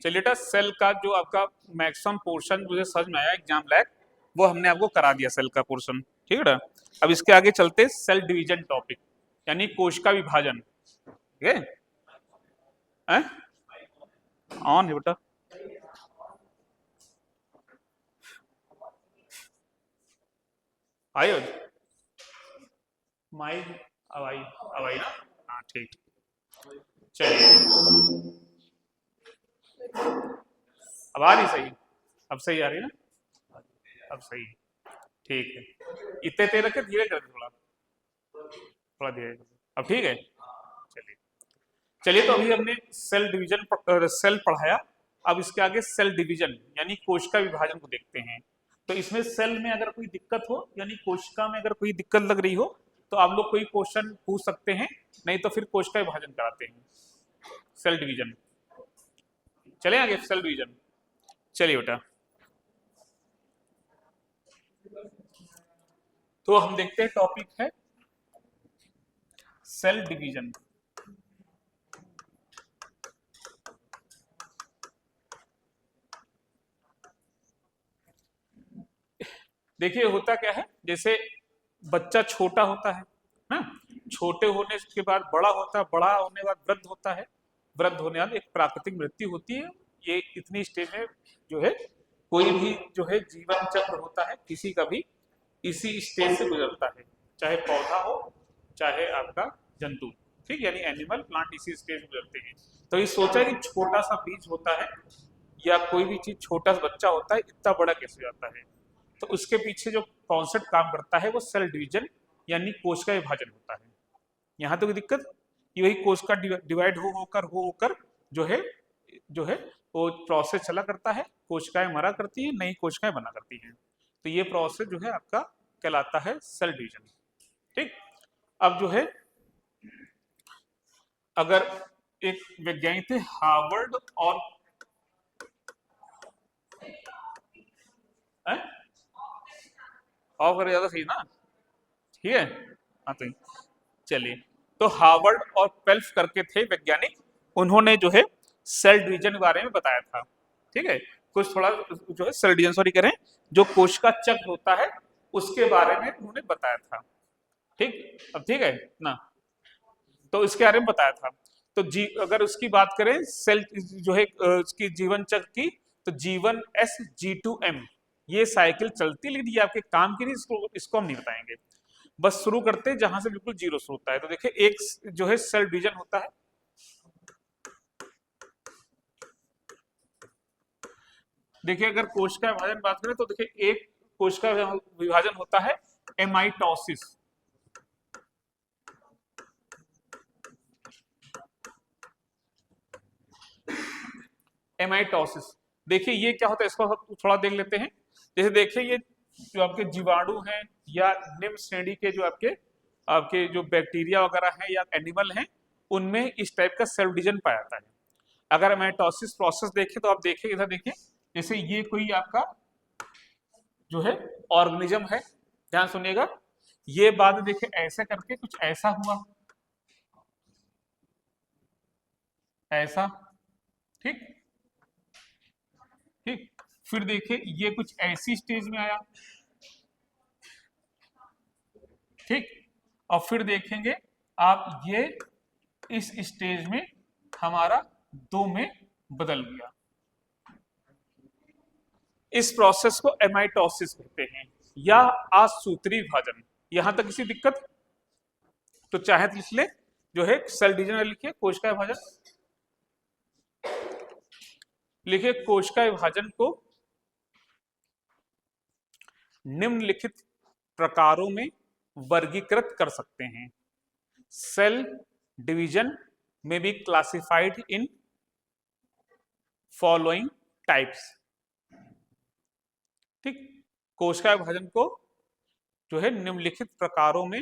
चलिए बेटा, सेल का जो आपका मैक्सिमम पोर्शन मुझे समझ में आया एग्जाम लायक, वो हमने आपको करा दिया सेल का पोर्शन। ठीक है बेटा, अब इसके आगे चलते सेल डिवीजन टॉपिक, यानी कोश का विभाजन। ठीक है, ऑन है बेटा। आयो माई, अब आई ना, हाँ ठीक। चलिए, अब आ रही सही, अब सही आ रही है ना, अब सही है, ठीक है। इतने तेज रखे, धीरे कर थोड़ा, थोड़ा धीरे, अब ठीक है। चलिए चलिए, तो अभी हमने सेल डिवीजन सेल पढ़ाया, अब इसके आगे सेल डिवीजन यानी कोशिका विभाजन को देखते हैं। तो इसमें सेल में अगर कोई दिक्कत हो, यानी कोशिका में अगर कोई दिक्कत लग रही हो, तो आप लोग कोई क्वेश्चन पूछ सकते हैं, नहीं तो फिर कोशिका विभाजन कराते हैं, सेल डिवीजन। चले आगे सेल डिवीजन। चलिए बेटा, तो हम देखते हैं, टॉपिक है सेल डिवीजन। देखिए होता क्या है, जैसे बच्चा छोटा होता है ना, छोटे होने के बाद बड़ा होता है, बड़ा होने के बाद वृद्ध होता है, वृद्ध होने के बाद एक प्राकृतिक मृत्यु होती है। ये इतनी स्टेज में जो है कोई भी जो है जीवन चक्र होता है किसी का भी इसी स्टेज से गुजरता है, चाहे पौधा हो चाहे आपका जंतु। ठीक, यानी एनिमल प्लांट इसी स्टेज में गुजरते हैं। तो ये सोचा है कि छोटा सा बीज होता है या कोई भी चीज, छोटा सा बच्चा होता है, इतना बड़ा कैसे हो जाता है। तो उसके पीछे जो कॉन्सेप्ट काम करता है वो सेल डिवीजन यानी कोश का विभाजन होता है। यहाँ तो कोई दिक्कत, कि वही कोश का डिवाइड हो होकर जो है वो प्रोसेस चला करता है, कोशिकाएं मरा करती है, नई कोशिकाएं बना करती हैं। तो ये प्रोसेस जो है आपका कहलाता है सेल डिवीजन। ठीक, अब जो है अगर एक वैज्ञानिक थे हार्वर्ड और ज्यादा सही ना, ठीक है। हाँ तो चलिए, तो हार्वर्ड और पेल्फ करके थे वैज्ञानिक, उन्होंने जो है सेल डिवीजन के बारे में बताया था। ठीक है, कुछ थोड़ा जो है सेल डिवीजन सॉरी करें, जो कोशिका चक्र होता है उसके बारे में उन्होंने बताया था। ठीक, अब ठीक है ना, तो इसके बारे में बताया था। तो अगर उसकी बात करें सेल जो है उसकी जीवन चक्र की, तो जीवन SG2M ये साइकिल चलती, लेकिन ये आपके काम की नहीं, इसको हम नहीं बताएंगे। बस शुरू करते हैं जहां से बिल्कुल जीरो से होता है। तो देखिए, एक जो है सेल डिवीजन होता है, देखिए अगर कोशिका विभाजन बात करें तो देखिए एक कोशिका विभाजन होता है एमाइटोसिस। एमाइटोसिस, देखिए ये क्या होता है, इसको थोड़ा देख लेते हैं। जैसे देखिए, ये जो आपके जीवाणु हैं या निम्न श्रेणी के जो आपके आपके जो बैक्टीरिया वगैरह हैं या एनिमल हैं, उनमें इस टाइप का सेल डिवीजन पाया जाता है। अगर माइटोसिस प्रोसेस देखें तो आप देखिए, इधर देखिए, जैसे ये कोई आपका जो है ऑर्गेनिज्म है, ध्यान सुनिएगा, ये बाद में देखिए ऐसे करके कुछ ऐसा हुआ, ऐसा। ठीक ठीक, फिर देखिए ये कुछ ऐसी स्टेज में आया। ठीक, और फिर देखेंगे आप ये इस स्टेज में हमारा दो में बदल गया। इस प्रोसेस को एमाइटोसिस कहते हैं या असूत्री विभाजन। यहां तक किसी दिक्कत, तो चाहे तो लिख ले, जो है सेल डिवीजन लिखिए, कोशिका विभाजन लिखिए। कोशिका विभाजन को निम्नलिखित प्रकारों में वर्गीकृत कर सकते हैं। सेल डिवीजन में be classified in following types. ठीक, कोशिका विभाजन को जो है निम्नलिखित प्रकारों में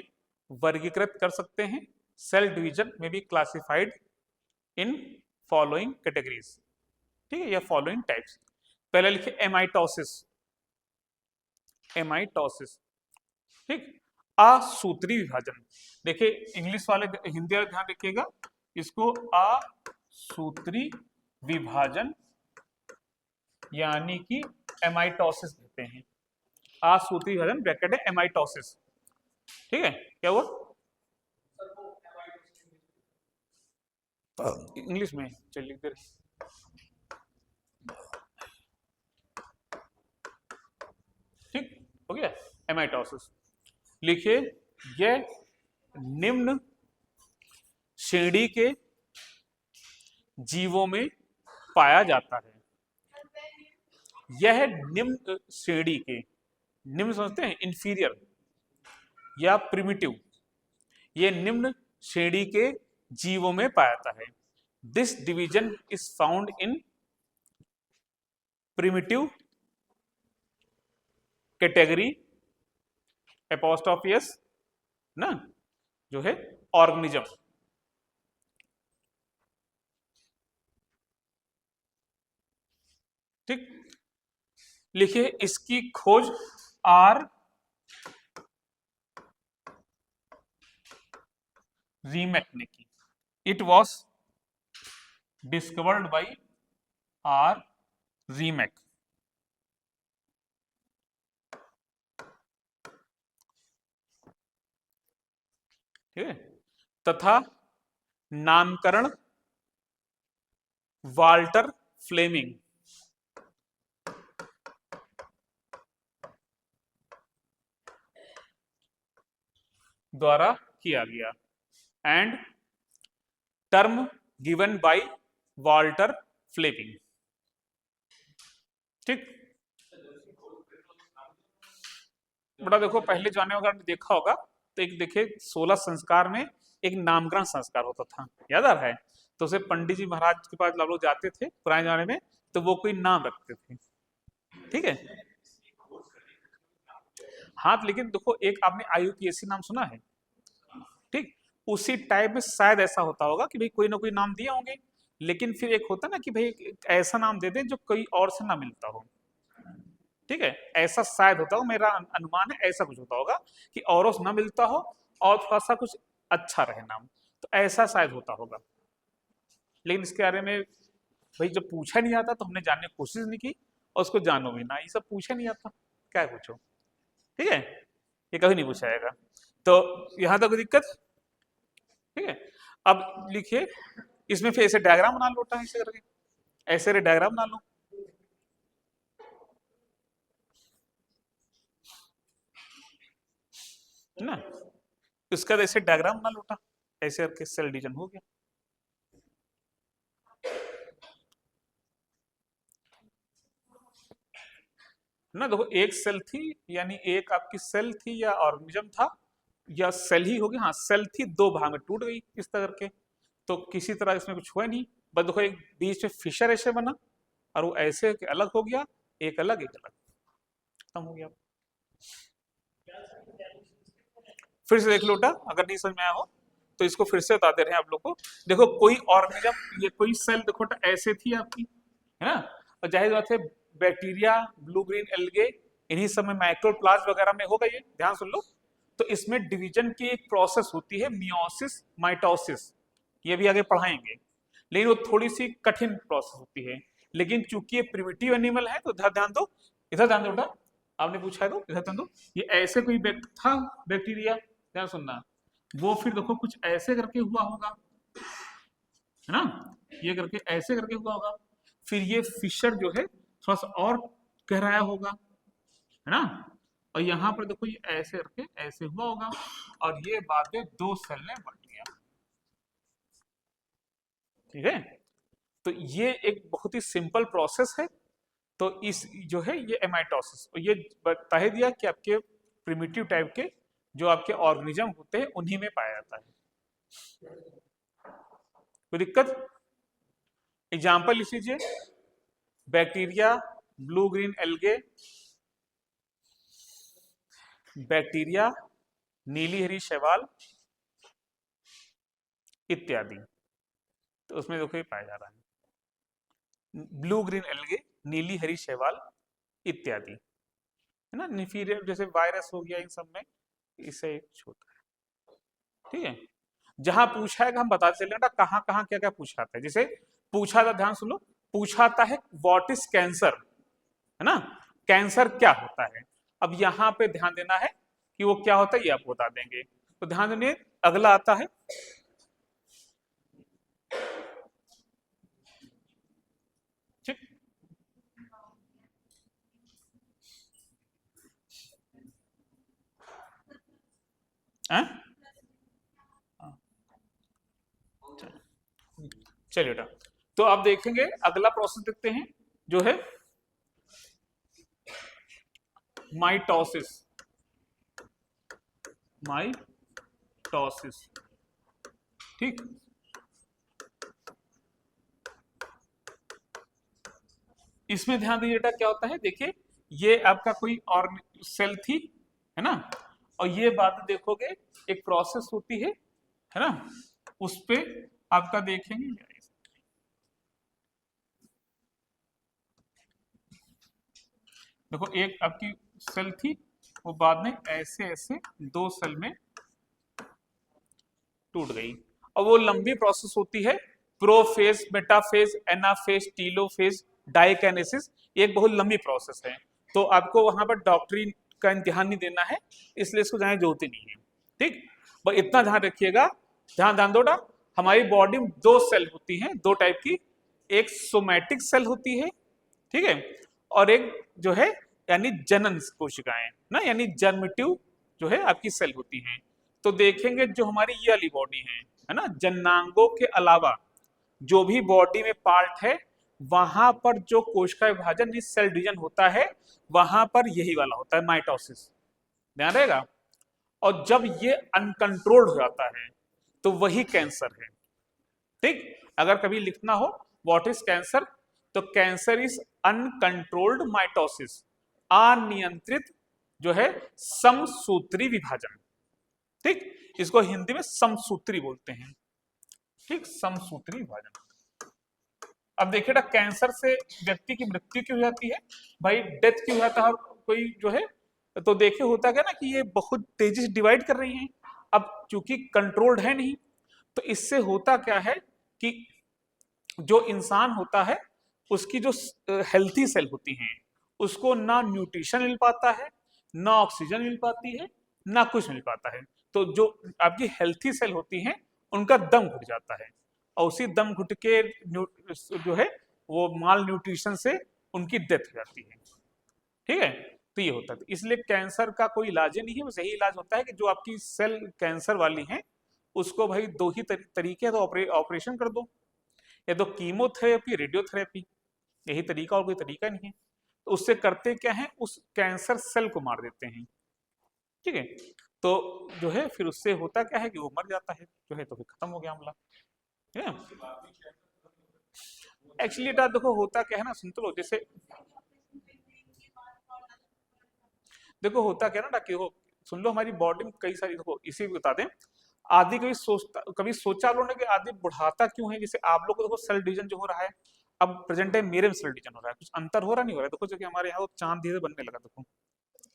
वर्गीकृत कर सकते हैं। सेल डिवीजन में be classified in following categories. ठीक है, या फॉलोइंग टाइप्स। पहले लिखिए एमाइटोसिस, एमाइटोसिस। ठीक, असूत्री विभाजन, देखिए इंग्लिश वाले हिंदी वाले ध्यान रखिएगा, इसको असूत्री विभाजन यानी कि एमाइटोसिस कहते हैं। आसूत्री विभाजन ब्रैकेट है एमाइटोसिस। ठीक है, क्या हुआ इंग्लिश में, चलिए लिख दे रहे। ठीक हो गया, एमाइटोसिस लिखिए। यह निम्न श्रेणी के जीवों में पाया जाता है। यह निम्न श्रेणी के, निम्न समझते हैं इंफीरियर या प्रिमिटिव, ये निम्न श्रेणी के जीवों में पाया जाता है। This division is found in primitive category apostrophe S ना, जो है ऑर्गेनिज्म। ठीक, लिखिए इसकी खोज आर रीमैक ने की। It was discovered by R Remak. ठीक है, तथा नामकरण वाल्टर फ्लेमिंग द्वारा किया गया। And term given by Walter Flemming. ठीक, बड़ा देखो पहले जाने वगैरह ने देखा होगा, तो एक देखिए 16 संस्कार में एक नामकरण संस्कार होता था, याद आ रहा है? तो उसे पंडित जी महाराज के पास लोग जाते थे पुराने जमाने में, तो वो कोई नाम रखते थे। ठीक है, हाँ, लेकिन देखो एक आपने IUPAC नाम सुना है? ठीक, उसी टाइप में शायद ऐसा होता होगा कि भाई कोई ना कोई नाम दिए होंगे, लेकिन फिर एक होता ना कि भाई ऐसा नाम दे दें जो कोई और से ना मिलता हो। ठीक है, ऐसा शायद होता हो, मेरा अनुमान है ऐसा कुछ होता होगा कि औरों से ना मिलता हो और थोड़ा सा कुछ अच्छा रहे नाम, तो ऐसा शायद होता होगा। लेकिन इसके बारे में भाई जब पूछा नहीं आता तो हमने जानने की कोशिश नहीं की, और उसको जानो भी ना, ये सब पूछा नहीं आता, क्या पूछो। ठीक है, ये कभी नहीं पूछा जाएगा, तो यहां तक कोई दिक्कत। ठीक है, अब लिखिए इसमें फिर ऐसे डायग्राम बना लो, ऐसे करके ऐसे डायग्राम बना लो। ना, इसका ऐसे डायग्राम बना लो, ऐसे करके सेल डिवीजन हो गया। ना देखो एक सेल थी, यानी एक आपकी सेल थी या ऑर्गेनिज्म था, या सेल ही होगी, हाँ सेल थी, दो भाग में टूट गई इस तरह के, तो किसी तरह इसमें कुछ हुआ नहीं, बस देखो एक बीच में फिशर ऐसे बना, और वो ऐसे अलग हो गया, एक अलग एक अलग, खत्म हो गया। फिर से देख लो बेटा, अगर नहीं समझ में आया हो तो इसको फिर से बताते रहे आप लोग को। देखो कोई ऑर्गेनिज्म, ये कोई सेल देखो ऐसे थी आपकी, है ना, और जाहिर बात है बैक्टीरिया, ब्लू ग्रीन एल्गे, इन्हीं सब में माइक्रोप्लाज्म वगैरह में होगा, ये ध्यान सुन लो। तो इसमें डिवीजन की एक प्रोसेस होती है, मियोसिस माइटोसिस, ये भी आगे पढ़ाएंगे, लेकिन वो थोड़ी सी कठिन प्रोसेस होती है। लेकिन चूंकि ये प्रिमिटिव एनिमल है तो इधर ध्यान दो, इधर ध्यान दो बेटा, आपने पूछा है तो इधर ध्यान दो। ये ऐसे कोई था बैक्टीरिया, ध्यान सुनना, वो फिर देखो कुछ ऐसे करके हुआ होगा, है ना, ये करके ऐसे करके हुआ होगा, फिर ये फिशर जो है थोड़ा सा और गहराया होगा, है ना, और यहाँ पर देखो ये ऐसे करके ऐसे हुआ होगा, और ये बाद में दो सेल में बन गया। ठीक है, तो ये एक बहुत ही सिंपल प्रोसेस है। तो इस जो है ये एमाइटोसिस, ये बता ही दिया कि आपके प्रिमिटिव टाइप के जो आपके ऑर्गेनिज्म होते हैं उन्हीं में पाया जाता है। कोई दिक्कत? एग्जाम्पल लिख लीजिए, bacteria, blue green algae, bacteria, नीली हरी शैवाल इत्यादि, तो उसमें देखो ये पाया जा रहा है ब्लू ग्रीन एल्गे, नीली हरी शैवाल इत्यादि, है ना, इंफीरियर जैसे वायरस हो गया इन सब में, इससे कुछ होता है। ठीक है, जहां पूछा है हम बताते चले ना कहाँ कहाँ क्या क्या पूछा था, जैसे पूछा था, ध्यान सुनो, पूछा था है व्हाट इज कैंसर, है ना। कैंसर क्या होता है, अब यहाँ पे ध्यान देना है कि वो क्या होता है, ये आपको बता देंगे। तो ध्यान देंगे, अगला आता है ठीक। हैं? चलिए बेटा, तो आप देखेंगे अगला प्रोसेस देखते हैं जो है माइटोसिस। माइटोसिस, ठीक। इसमें ध्यान दीजिए बेटा क्या होता है, देखिए ये आपका कोई और सेल थी, है ना, और ये बात देखोगे एक प्रोसेस होती है ना, उस पे आपका देखेंगे। देखो एक आपकी सेल थी, वो बाद में ऐसे ऐसे दो सेल में टूट गई, और वो लंबी प्रोसेस होती है, प्रोफेज, मेटाफेज, एनाफेज, टीलोफेज, डाइकेनेसिस, एक बहुत लंबी प्रोसेस है। तो आपको वहां पर डॉक्टरी का इम्तिहान नहीं देना है, इसलिए इसको जाने जरूरत ही नहीं है, ठीक। बस इतना ध्यान रखिएगा, ध्यान ध्यान दो। हमारी बॉडी में दो सेल होती हैं, दो टाइप की, एक सोमैटिक सेल होती है, ठीक है, और एक जो है यानी जनन कोशिकाएं ना, यानी जन्मटिव जो है आपकी सेल होती हैं। तो देखेंगे जो हमारी ये वाली बॉडी है ना, जननांगों के अलावा जो भी बॉडी में पार्ट है, वहां पर जो कोशिका विभाजन सेल डिवीजन होता है, वहां पर यही वाला होता है माइटोसिस, ध्यान रहेगा। और जब ये अनकंट्रोल्ड हो जाता है तो वही कैंसर है, ठीक। अगर कभी लिखना हो व्हाट इज कैंसर, तो कैंसर इज अनकंट्रोल्ड माइटोसिस, अनियंत्रित जो है समसूत्री विभाजन, ठीक। इसको हिंदी में समसूत्री बोलते हैं, ठीक, समसूत्री विभाजन। अब देखिए ना, कैंसर से व्यक्ति की मृत्यु क्यों हो जाती है भाई, डेथ क्यों हो जाता है कोई जो है, तो देखिए होता क्या ना कि ये बहुत तेजी से डिवाइड कर रही हैं, अब चूंकि कंट्रोल्ड है नहीं, तो इससे होता क्या है कि जो इंसान होता है उसकी जो हेल्थी सेल होती हैं, उसको ना न्यूट्रिशन मिल पाता है, ना ऑक्सीजन मिल पाती है, ना कुछ मिल पाता है। तो जो आपकी हेल्थी सेल होती हैं उनका दम घुट जाता है, और उसी दम घुट के जो है वो माल न्यूट्रिशन से उनकी डेथ हो जाती है, ठीक है। तो ये होता है, तो इसलिए कैंसर का कोई इलाज नहीं है, बस यही इलाज होता है कि जो आपकी सेल कैंसर वाली हैं उसको भाई दो ही तरीके है, तो ऑपरेशन कर दो, या तो कीमोथेरेपी, रेडियोथेरेपी, यही तरीका, और कोई तरीका नहीं है। तो उससे करते क्या है, उस कैंसर सेल को मार देते हैं, ठीक है। तो जो है फिर उससे होता क्या है कि वो मर जाता है जो है, तो फिर खत्म हो गया मामला, ठीक है। एक्चुअली देखो होता क्या है ना, सुन तो लो, जैसे देखो होता क्या ना कि वो सुन लो, हमारी बॉडी में कई सारी, देखो इसी को बता दें, आदि कभी सोचा लो ना कि आदि बुढ़ाता क्यों है, जैसे आप लोग को देखो सेल डिवीजन जो हो रहा है, अब प्रेजेंट टाइम मेरे में सेल डिवीजन हो रहा है, कुछ अंतर हो रहा नहीं हो रहा है, देखो जो कि हमारे यहाँ तो चांद धीरे बनने लगा, देखो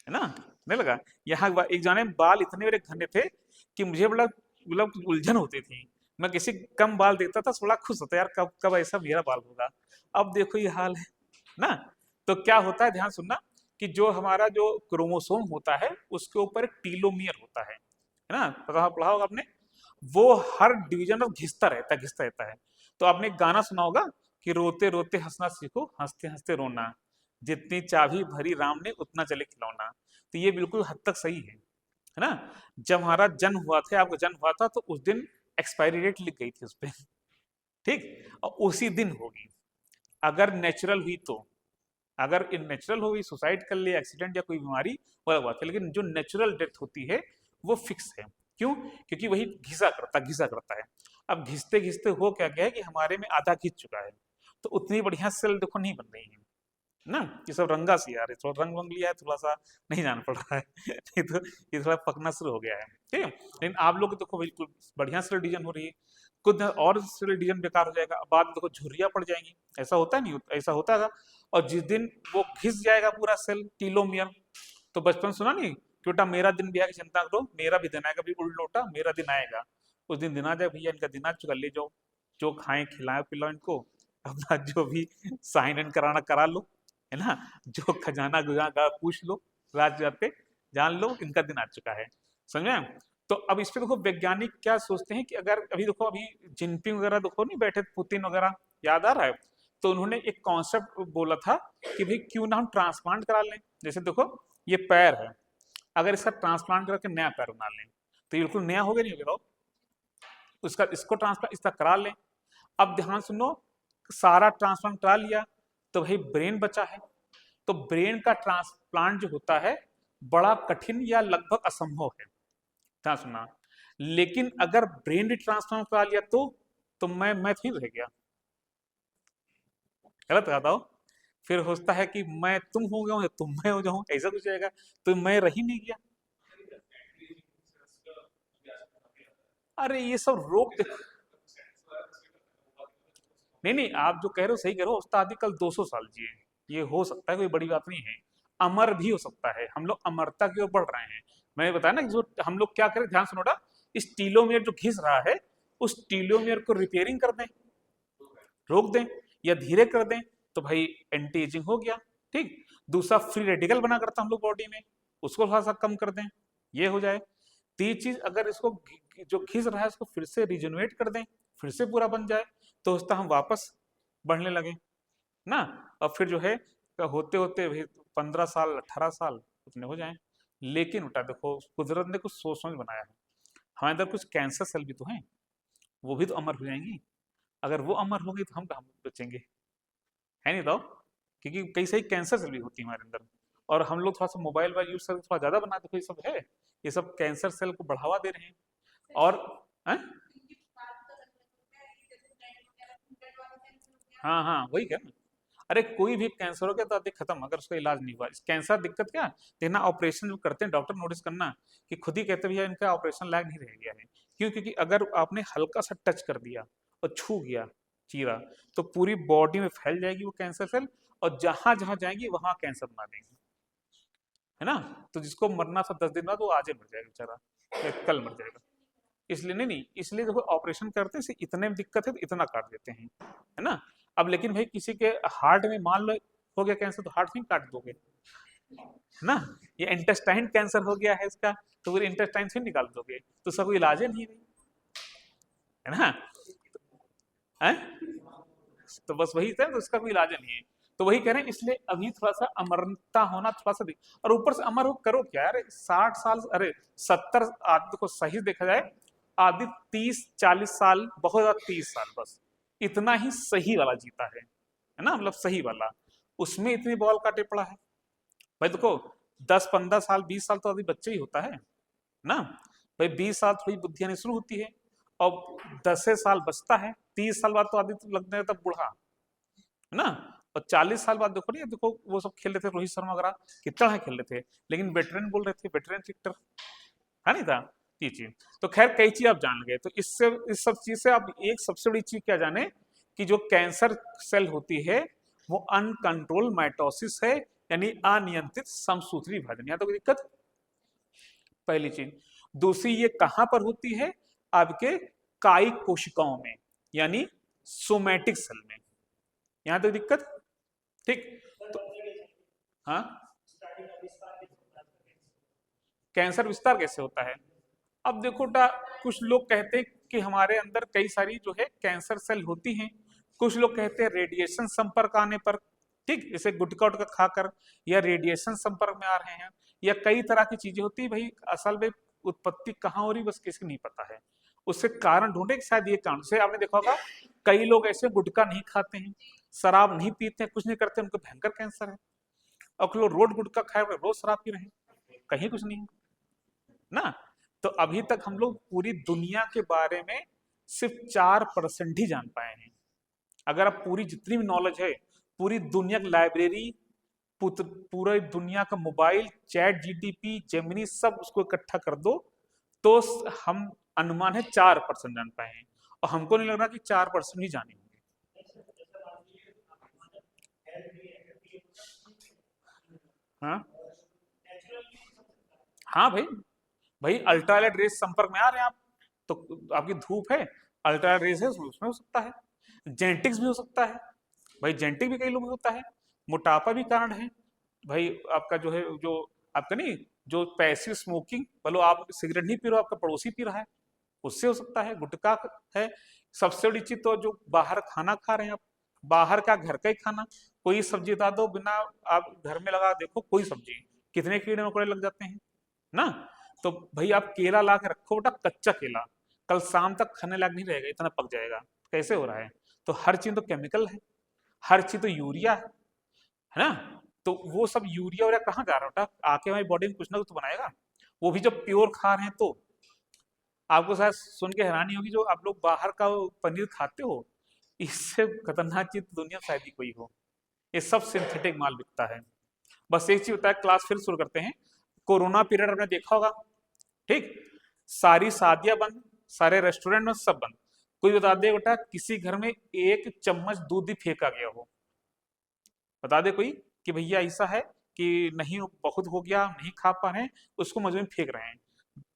है ना, नहीं लगा। यहाँ एक जाने बाल इतने मेरे घने थे कि मुझे मतलब उलझन होती थी, मैं किसी कम बाल देखता था थोड़ा खुश होता यार, कब कब ऐसा मेरा बाल होगा। अब देखो ये हाल है ना। तो क्या होता है, ध्यान सुनना, कि जो हमारा जो क्रोमोसोम होता है उसके ऊपर एक टीलोमियर होता है ना, पढ़ा होगा आपने, वो हर डिवीजन में घिसता रहता है। तो आपने एक गाना सुना होगा कि रोते रोते हंसना सीखो, हंसते हंसते रोना, जितनी चाबी भरी राम ने उतना चले खिलौना। तो ये बिल्कुल हद तक सही है ना। जब हमारा जन्म हुआ था, आपका जन्म हुआ था, तो उस दिन एक्सपायरी डेट लिख गई थी उस पर, ठीक, और उसी दिन होगी। अगर नेचुरल हुई तो, अगर इन नेचुरल हो गई, सुसाइड कर लिया, एक्सीडेंट या कोई बीमारी, वो अलग बात है, लेकिन जो नेचुरल डेथ होती है वो फिक्स है। क्यों? क्योंकि वही घिसा करता है। अब घिसते घिसते हो क्या गया है कि हमारे में आधा घिस चुका है, तो उतनी बढ़िया सेल देखो नहीं बन रही है ना, ये सब रंगा सी यार, थोड़ा रंग वंग लिया है, थोड़ा सा नहीं जान पड़ रहा है नहीं तो ये थोड़ा पकना शुरू हो गया है, ठीक है। लेकिन आप लोग देखो बिल्कुल बढ़िया सेल डिवीजन हो रही है, कुछ और सेल डिवीजन बेकार हो जाएगा, बाद में देखो झुर्रियां पड़ जाएंगी, ऐसा होता नहीं, ऐसा होता था। और जिस दिन वो घिस जाएगा पूरा सेल टीलोमियर, तो बचपन सुना नहीं कि बेटा मेरा दिन भी आएगा, चिंता करो मेरा भी दिन आएगा, भी उल्ट लोटा मेरा दिन आएगा। उस दिन आ जाए भैया, इनका दिन आ चुका, ले जाओ जो खाएं खिलाए पिलाओ इनको, अपना जो भी साइन इन कराना करा लो, है ना। जो खजाना गुजाना पूछ लो, राज जाते जान लो, इनका दिन आ चुका है। समझ में आया? तो अब इस पे देखो वैज्ञानिक क्या सोचते हैं कि अगर अभी देखो अभी जिनपिंग वगैरह देखो नहीं बैठे, पुतिन वगैरह, याद आ रहा है? तो उन्होंने एक कॉन्सेप्ट बोला था कि भाई क्यों ना हम ट्रांसप्लांट करा लें। जैसे देखो ये पैर है, अगर इसका ट्रांसप्लांट करके नया पैर बना लें तो ये बिल्कुल नया हो गया, नहीं हो गया? उसका इसको ट्रांसप्लांट इसका करा लें। अब ध्यान सुनो, सारा ट्रांसप्लांट करा लिया तो भाई ब्रेन बचा है। तो ब्रेन का ट्रांसप्लांट जो होता है बड़ा कठिन या लगभग असंभव है, ध्यान सुनना। लेकिन अगर ब्रेन ट्रांसप्लांट करा लिया तो मैं फिर रह गया, गलत कहता हूं। फिर होता है कि मैं तुम हो गया हूं या तुम मैं हो जाऊं, ऐसा कुछ जाएगा, तो मैं रह ही नहीं गया। अरे ये सब रोक दे। नहीं नहीं, आप जो कह रहे हो सही कह रहे हो, उस्ताद जी कल 200 साल जिए, ये हो सकता है, कोई बड़ी बात नहीं है। अमर भी हो सकता है, हम लोग अमरता की ओर बढ़ रहे हैं। मैंने बताया ना कि जो हम लोग क्या करें, ध्यान सुनो ना, इस टीलोमियर जो घिस रहा है उस टीलोमियर को रिपेयरिंग कर दें, रोक दें या धीरे कर दें, तो भाई एंटी एजिंग हो गया। ठीक। दूसरा फ्री रेडिकल बना करता हम लोग बॉडी में, उसको थोड़ा सा कम कर दें, ये हो जाए। तीसरी चीज, अगर इसको जो खिंच रहा है उसको फिर से रिजेनरेट कर दें, फिर से पूरा बन जाए, तो उसका हम वापस बढ़ने लगे ना। और फिर जो है होते होते भाई 15 साल 18 साल उतने हो जाए। लेकिन उल्टा देखो, कुदरत ने कुछ सोच समझ बनाया है। हमारे अंदर कुछ कैंसर सेल भी तो हैं, वो भी तो अमर हो जाएंगी। अगर वो अमर होंगी तो हम कहाँ बचेंगे, है नहीं तो? क्योंकि कई सारी कैंसर सेल भी होती है हमारे अंदर, और हम लोग थोड़ा सा मोबाइल वाइल यूज करके थोड़ा ज्यादा बना, देखो ये सब है, ये सब कैंसर सेल को बढ़ावा दे रहे हैं। और हैं? हाँ हाँ वही क्या। अरे कोई भी कैंसर हो गया तो आदमी खत्म, अगर उसका इलाज नहीं हुआ। कैंसर दिक्कत क्या देखना, ऑपरेशन जो करते हैं डॉक्टर, नोटिस करना कि खुद ही कहते भैया इनका ऑपरेशन लायक नहीं रह गया है। क्यों? क्योंकि अगर आपने हल्का सा टच कर दिया और छू गया चीरा, तो पूरी बॉडी में फैल जाएगी वो कैंसर सेल, और जहां जहां जाएंगी वहां कैंसर बना देंगी, है ना। तो जिसको मरना था 10 दिन बाद, वो आज ही मर जाएगा बेचारा, या कल मर जाएगा। इसलिए नहीं नहीं, इसलिए देखो ऑपरेशन करते हैं, इतने में दिक्कत है तो इतना काट देते हैं, है ना। अब लेकिन भाई किसी के हार्ट में मान लो हो गया कैंसर, तो हार्ट नहीं काट दोगे, है ना। ये इंटेस्टाइन कैंसर हो गया है इसका, तो फिर इंटेस्टाइन से निकाल दोगे, तो उसका कोई इलाज है नहीं, है ना। है? तो बस वही था, तो उसका कोई इलाज नहीं है। तो वही कह रहे हैं, इसलिए अभी थोड़ा सा अमरता होना थोड़ा सा और ऊपर से अमर हो करो क्या, अरे 60 साल, अरे 70 आदि को सही देखा जाए, आदि 30 40 साल बहुत ज्यादा, 30 साल बस, इतना ही सही वाला जीता है ना, मतलब सही वाला, उसमें इतनी बॉल काटे पड़ा है। भाई देखो 10 15 साल 20 साल तो अभी बच्चे ही होता है ना। भाई 20 साल थोड़ी बुद्धि आनी शुरू होती है, और 10 साल बचता है, 30 साल बाद तो आदि तो लगने लगता बूढ़ा, है ना। और 40 साल बाद देखो, नहीं देखो वो सब खेल रहे थे, रोहित शर्मा वगैरह कितना है खेल रहे थे, लेकिन वेटरन बोल रहे थे, वेटरन क्रिकेटर, है नहीं था ये चीज। तो खैर कई चीज आप जान गए, तो इससे इस सब चीज से आप एक सबसे बड़ी चीज क्या जाने, कि जो कैंसर सेल होती है वो अनकंट्रोल माइटोसिस है, यानी अनियंत्रित समसूत्री विभाजन, यहाँ तो कोई दिक्कत, पहली चीज। दूसरी, ये कहां पर होती है, आपके कायिक कोशिकाओं में, यानी सोमैटिक सेल में, यहां तक दिक्कत। ठीक। तो हाँ, कैंसर विस्तार कैसे होता है? अब देखो कुछ लोग कहते हैं कि हमारे अंदर कई सारी जो है कैंसर सेल होती हैं, कुछ लोग कहते हैं रेडिएशन संपर्क आने पर, ठीक, जैसे गुटखा उटखा खाकर, या रेडिएशन संपर्क में आ रहे हैं, या कई तरह की चीजें होती है। भाई असल में उत्पत्ति कहाँ हो रही बस किसी नहीं पता है, उससे कारण ढूंढे कि शायद ये कारण से। आपने देखा होगा कई लोग ऐसे गुटखा नहीं खाते हैं, शराब नहीं पीते हैं, कुछ नहीं करते, उनको भयंकर कैंसर है। और लोग रोज गुटखा खाए हुए रोज शराब पी रहे हैं, कहीं कुछ नहीं है ना। तो अभी तक हम लोग पूरी दुनिया के बारे में सिर्फ 4% ही जान पाए हैं। अगर आप पूरी जितनी भी नॉलेज है, पूरी दुनिया की लाइब्रेरी, पूरे दुनिया का मोबाइल, चैट जीटीपी, जेमिनी, सब उसको इकट्ठा कर दो, तो हम अनुमान है 4% जान पाए हैं, और हमको नहीं लग रहा कि 4% ही जाने होंगे। हाँ हाँ भाई, भाई अल्ट्रावायलेट रेस संपर्क में आ रहे हैं आप, तो आपकी धूप है, अल्ट्रावायलेट रेस है, उसमें हो सकता है। जेनेटिक्स भी हो सकता है, भाई जेनेटिक भी कई लोगों में होता है। मोटापा भी कारण है भाई। आपका जो है, जो आपका नहीं, जो पैसिव स्मोकिंग, बोलो आप सिगरेट नहीं पी रहे हो, आपका पड़ोसी पी रहा है, उससे हो सकता है। गुटखा है। सबसे बड़ी चीज तो जो बाहर खाना खा रहे हैं आप, बाहर का घर का ही खाना, कोई सब्जी बता दो, बिना आप घर में लगा देखो कोई सब्जी, कितने कीड़े मकोड़े लग जाते हैं ना। तो भाई आप केला ला के रखो बेटा, कच्चा केला, कल शाम तक खाने लायक नहीं रहेगा, इतना पक जाएगा। कैसे हो रहा है? तो हर चीज तो केमिकल है, हर चीज तो यूरिया है ना। तो वो सब यूरिया वूरिया कहाँ जा रहा है बेटा? आके हमारी बॉडी में कुछ ना कुछ तो बनाएगा, वो भी जब प्योर खा रहे हैं तो। आपको शायद सुन के हैरानी होगी, जो आप लोग बाहर का पनीर खाते हो, इससे खतरनाक चीज दुनिया में शायद ही कोई हो। ये सब सिंथेटिक माल बिकता है। बस एक चीज होता है, क्लास फिर शुरू करते हैं। कोरोना पीरियड आपने देखा होगा, ठीक, सारी शादियां बंद, सारे रेस्टोरेंट में सब बंद। कोई बता दे बेटा किसी घर में 1 चम्मच दूध भी फेंका गया हो? बता दे कोई कि भैया ऐसा है कि नहीं बहुत हो गया, नहीं खा पा रहे हैं, उसको मजबूरी में फेंक रहे हैं।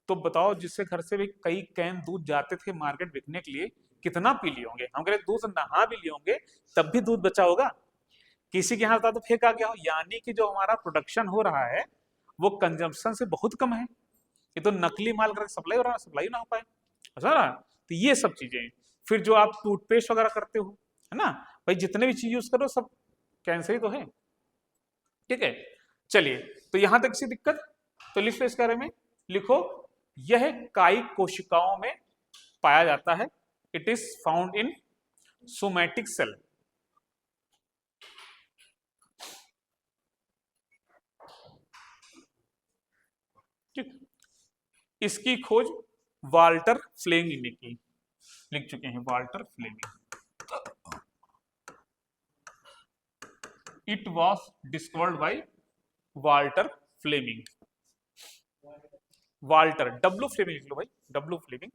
तो बताओ, जिससे घर से भी कई कैन दूध जाते थे मार्केट बिकने के लिए, कितना पी लिए होंगे? हम कह रहे दूध से नहा भी लिए होंगे, तब भी दूध बचा होगा। किसी के यहाँ बता तो फेंका गया हो। यानी कि जो हमारा प्रोडक्शन हो रहा है वो कंजम्पशन से बहुत कम है। ये तो नकली माल करके सप्लाई हो रहा है, सप्लाई ना हो पाए, ऐसा ना। तो ये सब चीजें, फिर जो आप टूथपेस्ट वगैरह करते हो, है ना भाई, जितने भी चीज यूज करो सब कैंसर ही तो है। ठीक है, चलिए, तो यहां तक किसी दिक्कत? तो लिख लो इसके बारे में, लिखो, यह कायिक कोशिकाओं में पाया जाता है। It is found in somatic cell. ठीक, इसकी खोज वाल्टर फ्लेमिंग ने की, लिख चुके हैं Walter Fleming. It was discovered by Walter Fleming. Walter, W Fleming लिख लो भाई, डब्ल्यू फ्लेमिंग।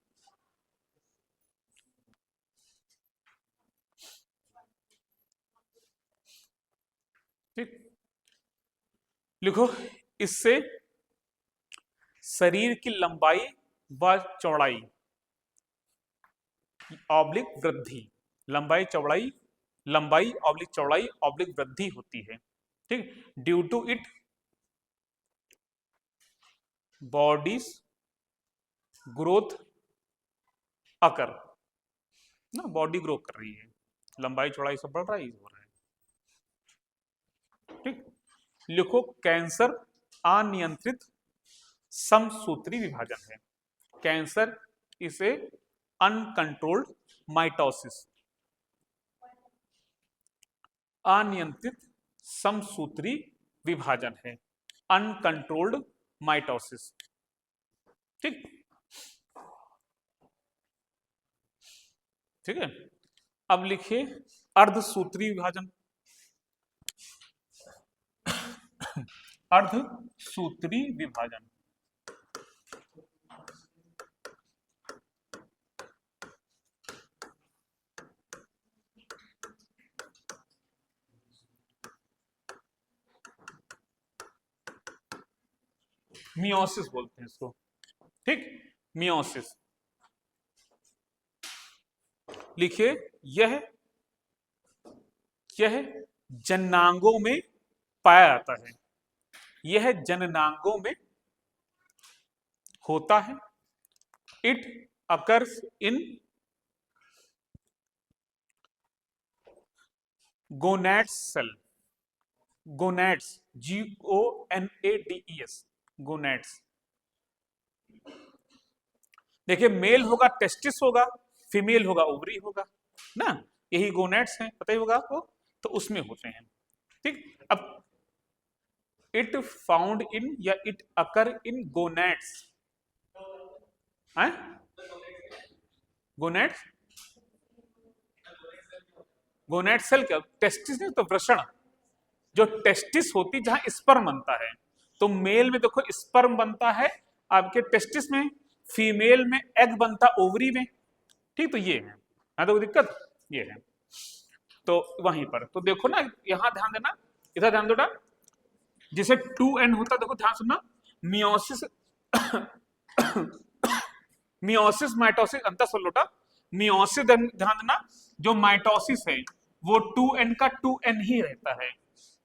ठीक, लिखो, इससे शरीर की लंबाई व चौड़ाई ऑब्लिक वृद्धि, लंबाई चौड़ाई, लंबाई ऑब्लिक चौड़ाई ऑब्लिक वृद्धि होती है। ठीक, due to it bodies growth occur, ना बॉडी ग्रो कर रही है, लंबाई चौड़ाई सब बढ़ रहा है, हो रहा है। ठीक, लिखो, कैंसर अनियंत्रित समसूत्री विभाजन है। कैंसर इसे अनकंट्रोल्ड माइटोसिस, अनियंत्रित समसूत्री विभाजन है, अनकंट्रोल्ड माइटोसिस। ठीक, ठीक है। अब लिखिए अर्धसूत्री विभाजन। अर्धसूत्री विभाजन, मियोसिस बोलते हैं इसको। ठीक, मियोसिस। लिखिए, यह जननांगों में पाया जाता है, यह जननांगों में होता है। It occurs in gonads cell, gonads, GONADES, gonads. देखिए, मेल होगा टेस्टिस होगा, फीमेल होगा ओवरी होगा ना, यही गोनैड्स हैं, पता ही होगा आपको, तो उसमें होते हैं। ठीक, अब इट फाउंड इन या it occur in gonads, gonads, gonad cell क्या, टेस्टिस नहीं तो वृषण, जो टेस्टिस होती जहां स्पर्म बनता है, तो मेल में देखो स्पर्म बनता है आपके टेस्टिस में, फीमेल में एग बनता ओवरी में। ठीक, तो ये है, हाँ तो दिक्कत ये है। तो वहीं पर तो देखो ना, यहां ध्यान देना, इधर ध्यान दो, जिसे 2N होता, देखो ध्यान सुनना, मियोसिस मियोसिस माइटोसिस अंतर सोलोटा। मियोसिस ध्यान देना, जो माइटोसिस है वो 2n का 2n ही रहता है,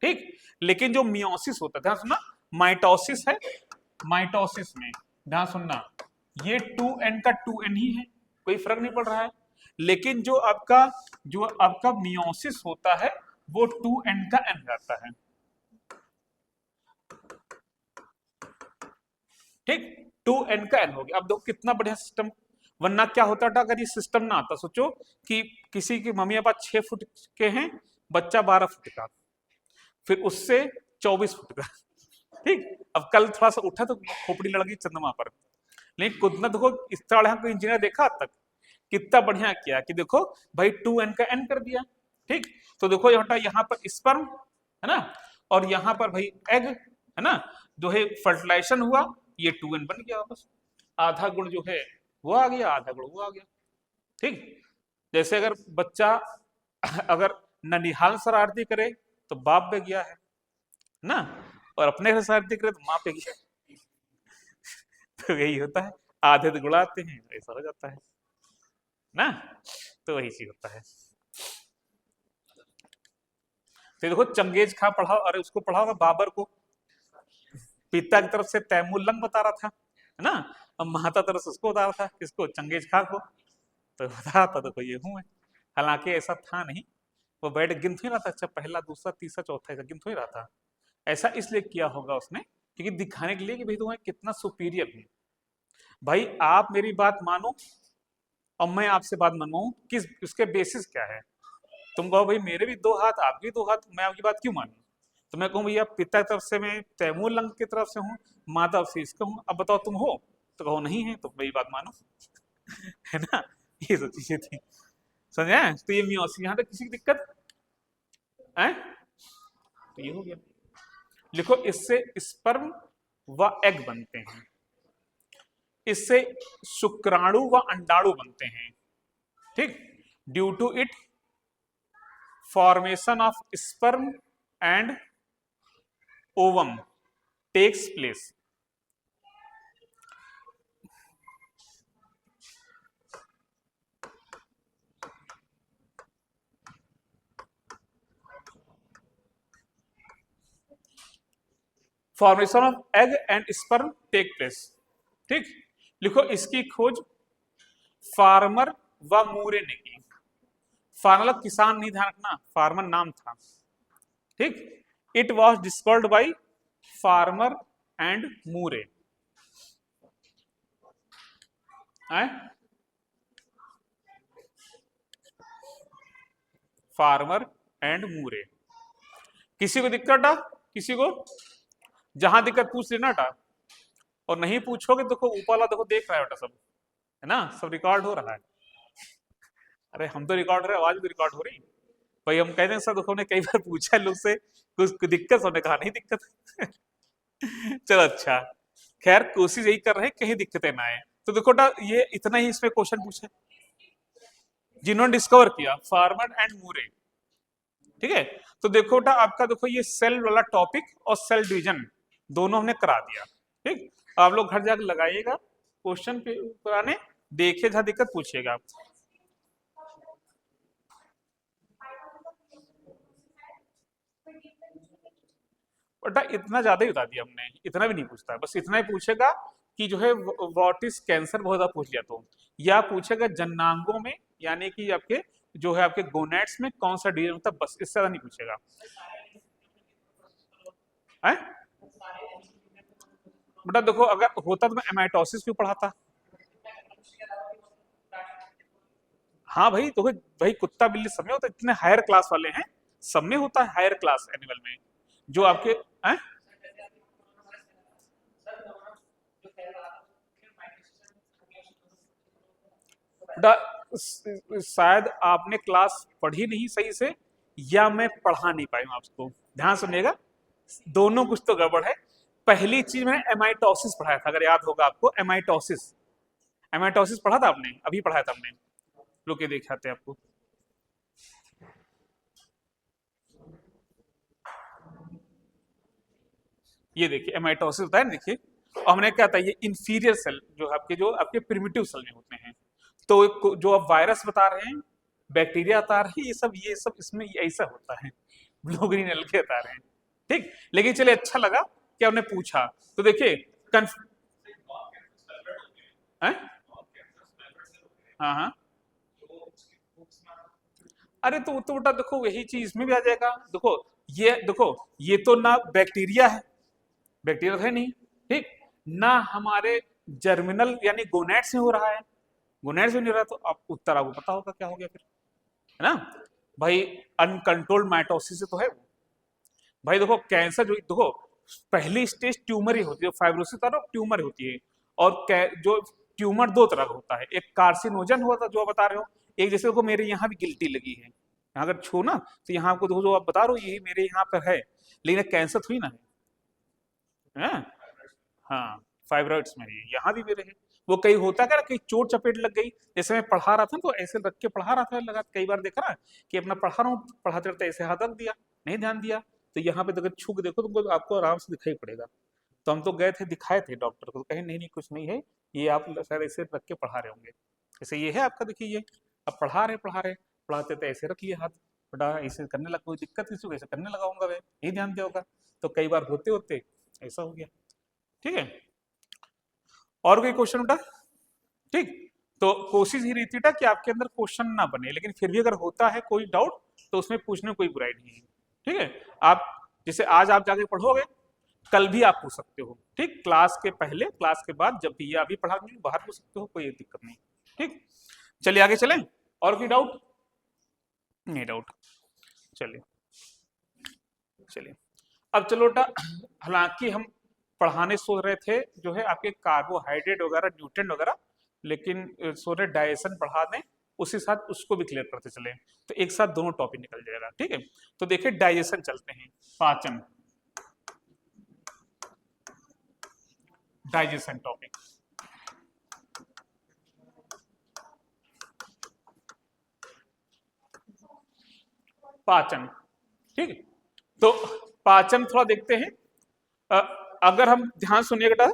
ठीक। लेकिन जो मियोसिस होता है, ध्यान सुनना, माइटोसिस है, माइटोसिस में ध्यान सुनना, ये 2n का 2n ही है, कोई फर्क नहीं पड़ रहा है। लेकिन जो आपका मियोसिस होता है वो 2n का n रहता है, ठीक। 2n का n हो गया। अब देखो कितना बढ़िया सिस्टम, वरना क्या होता था अगर ये सिस्टम ना आता। सोचो कि किसी की मम्मी पापा 6 फुट के हैं, बच्चा 12 फुट का, फिर उससे 24 फुट का, ठीक। अब कल थोड़ा सा उठा तो खोपड़ी लड़ गई चंद्रमा पर। लेकिन कुदरत देखो इस तरह कोई इंजीनियर देखा आज तक, कितना बढ़िया किया कि देखो भाई 2n का n कर दिया, ठीक। तो देखो यहाँ पर स्पर्म है ना, और यहाँ पर भाई एग है ना, जो है फर्टिलाइजेशन हुआ, ये 2n बन गया वापस, आधा गुण जो है वो आ गया, आधा गुण वो आ गया, ठीक। जैसे अगर बच्चा अगर ननिहाल शरारती करे तो बाप पे गया है ना, और अपने से शरारती करे तो माँ पे गया। तो यही होता है, आधे तो गुड़ाते हैं, ऐसा हो जाता है ना, तो वही चीज होता है। तो देखो चंगेज खा पढ़ा, अरे उसको पढ़ा होगा बाबर को, पिता की तरफ से तैमूर लंग बता रहा था है ना, अब माता तरफ से उसको बता रहा था, किसको, चंगेज खा को, तो बता रहा था देखो ये हूं है। हालांकि ऐसा था नहीं, वो बैठ गिन थोड़ी रहा था, अच्छा पहला दूसरा तीसरा चौथा, ऐसा गिन थोड़ी रहा था। ऐसा इसलिए किया होगा उसने क्योंकि दिखाने के लिए कि भाई तुम्हें कितना सुपीरियर है। भाई आप मेरी बात मानो और मैं आपसे बात मनवाऊं, किस उसके बेसिस क्या है। तुम कहो भाई मेरे भी 2 हाथ, आपके भी 2 हाथ, मैं आपकी बात क्यों मानूं। तो मैं कहूँ भैया पिता की तरफ से मैं तैमूर लंग की तरफ से हूँ, माता तरफ से इसका हूँ, अब बताओ तुम हो, तो कहो नहीं है, तो मेरी बात मानो। है ना, ये सब चीजें थी, समझे। तो ये मियोसिस, यहाँ तक किसी की दिक्कत है, तो ये हो गया। लिखो इससे स्पर्म व एग बनते हैं, इससे शुक्राणु व अंडाणु बनते हैं, ठीक। Due to it formation of sperm and ovum takes place. Formation of egg and sperm take place, ठीक। लिखो इसकी खोज फार्मर व मूरे ने की। फार्मर किसान नहीं, ध्यान रखना, फार्मर नाम था, ठीक। It was discovered by Farmer and Moore, Farmer and Moore. किसी को दिक्कत आ, किसी को जहां दिक्कत पूछ लेना टा, और नहीं पूछोगे देखो ऊपर वाला देखो देख रहा है बेटा, सब है ना, सब रिकॉर्ड हो रहा है। अरे हम तो रिकॉर्ड हो रहे, आवाज भी रिकॉर्ड हो रही भाई। हम कहते हैं सर देखो ने कई बार पूछा है लोग से कुछ दिक्कत, हमने कहा नहीं दिक्कत। चलो अच्छा, खैर कोशिश यही कर रहे हैं कहीं दिक्कतें ना आए। तो देखो ये इतना ही इसमें क्वेश्चन पूछे, जिन्होंने डिस्कवर किया फार्मर एंड मूरे, ठीक है। तो देखो बेटा आपका देखो ये सेल वाला टॉपिक और सेल डिवीजन दोनों हमने करा दिया, ठीक। आप लोग घर जाकर लगाइएगा क्वेश्चन पुराने, देखिए जहां दिक्कत पूछिएगा। बेटा इतना ज्यादा ही बता दिया हमने, इतना भी नहीं पूछता, बस इतना ही पूछेगा कि जो है व्हाट इज कैंसर, बहुत ज्यादा पूछ लिया तो, या पूछेगा जन्नांगों में, यानी कि आपके जो है आपके गोनेट्स में कौन सा डिवीजन होता है, बस इससे ज्यादा नहीं पूछेगा है? बेटा देखो अगर होता तो मैं एमाइटोसिस क्यों पढ़ाता। हाँ भाई तो भाई कुत्ता बिल्ली सब में होता है, इतने हायर क्लास वाले हैं, सब में होता है हायर क्लास एनिमल में, जो आपके हैं? शायद आपने क्लास पढ़ी नहीं सही से, या मैं पढ़ा नहीं पाई हूं आपको, ध्यान सुनिएगा, दोनों कुछ तो गड़बड़ है। पहली चीज मैंने एमाइटोसिस पढ़ाया था, अगर याद होगा आपको, एमाइटोसिस, एमाइटोसिस पढ़ा था आपने, अभी पढ़ाया था हमने, लोग ये दिखाते हैं आपको। ये देखिए एमाइटोसिस होता है ना, देखिए, और हमने क्या था, ये इंफीरियर सेल जो आपके प्रिमिटिव सेल में होते हैं। तो जो आप वायरस बता रहे हैं बैक्टीरिया बता रहे हैं, ये सब इसमें ऐसा होता है, ब्लू ग्रीन एल्गे बता रहे हैं। ठीक, लेकिन चलिए अच्छा लगा कि आपने पूछा। तो देखिए कन्फ हैं? हाँ हाँ, अरे तो बेटा देखो यही चीज इसमें भी आ जाएगा। देखो ये तो ना बैक्टीरिया है, बैक्टीरिया तो है नहीं, ठीक, ना हमारे जर्मिनल यानी गोनेट्स में हो रहा है, गोनेट्स में नहीं हो रहा, तो आप उत्तर आपको पता होगा क्या हो गया फिर, है ना भाई? अनकंट्रोल्ड माइटोसिस से तो है वो। भाई देखो कैंसर जो देखो पहली स्टेज ट्यूमर ही होती है, फाइब्रोसिस था ना, ट्यूमर होती है। और जो ट्यूमर दो तरह का होता है, एक कार्सिनोजन हुआ था जो आप बता रहे हो, एक जैसे देखो मेरे यहाँ भी गिल्टी लगी है, अगर छू ना तो यहाँ आपको देखो जो आप बता रहे हो यही मेरे यहाँ पर है, लेकिन कैंसर थोड़ी ना है, हाँ फाइब्रॉइड्स में है, यहाँ भी मेरे है। वो कहीं होता क्या ना, कहीं चोट चपेट लग गई, जैसे मैं पढ़ा रहा था तो ऐसे रख के पढ़ा रहा था, लगा कई बार देखा ना कि अपना पढ़ा रहा हूँ, पढ़ाते रहते ऐसे हाथ रख दिया, नहीं ध्यान दिया, तो यहाँ पे अगर छू के देखो तुमको आपको आराम से दिखाई पड़ेगा। तो हम तो गए थे दिखाए थे डॉक्टर को, तो कहे नहीं नहीं कुछ नहीं है, ये आप शायद ऐसे रख के पढ़ा रहे होंगे, जैसे ये है आपका, देखिए ये अब पढ़ा रहे पढ़ाते थे ऐसे रख लिए हाथ, बेटा ऐसे करने लगा, कोई दिक्कत किसी को ऐसे करने लगाऊंगा मैं, नहीं ध्यान दिया होगा, तो कई बार होते होते ऐसा हो गया। ठीक है, और कोई क्वेश्चन बेटा? ठीक, तो कोशिश ही रहती है कि आपके अंदर क्वेश्चन ना बने, लेकिन फिर भी अगर होता है कोई डाउट तो उसमें पूछने में कोई बुराई नहीं है। ठीक है, आप जैसे आज आप जाके पढ़ोगे, कल भी आप पूछ सकते हो, ठीक, क्लास के पहले क्लास के बाद जब भी, ये अभी पढ़ा बाहर पूछ सकते हो, कोई दिक्कत नहीं। ठीक, चलिए आगे चलें, और कोई डाउट? नहीं डाउट, चलिए चलिए अब चलो बेटा, हालांकि हम पढ़ाने सोच रहे थे जो है आपके कार्बोहाइड्रेट वगैरह न्यूट्रिएंट वगैरह, लेकिन सोच रहे डाइजेशन पढ़ा दें, उसी साथ उसको भी क्लियर करते चले, तो एक साथ दोनों टॉपिक निकल जाएगा। ठीक है, तो देखिए डाइजेशन चलते हैं, पाचन, डाइजेशन टॉपिक। पाचन, ठीक, तो पाचन थोड़ा देखते हैं। अ, अगर हम ध्यान सुनिएगा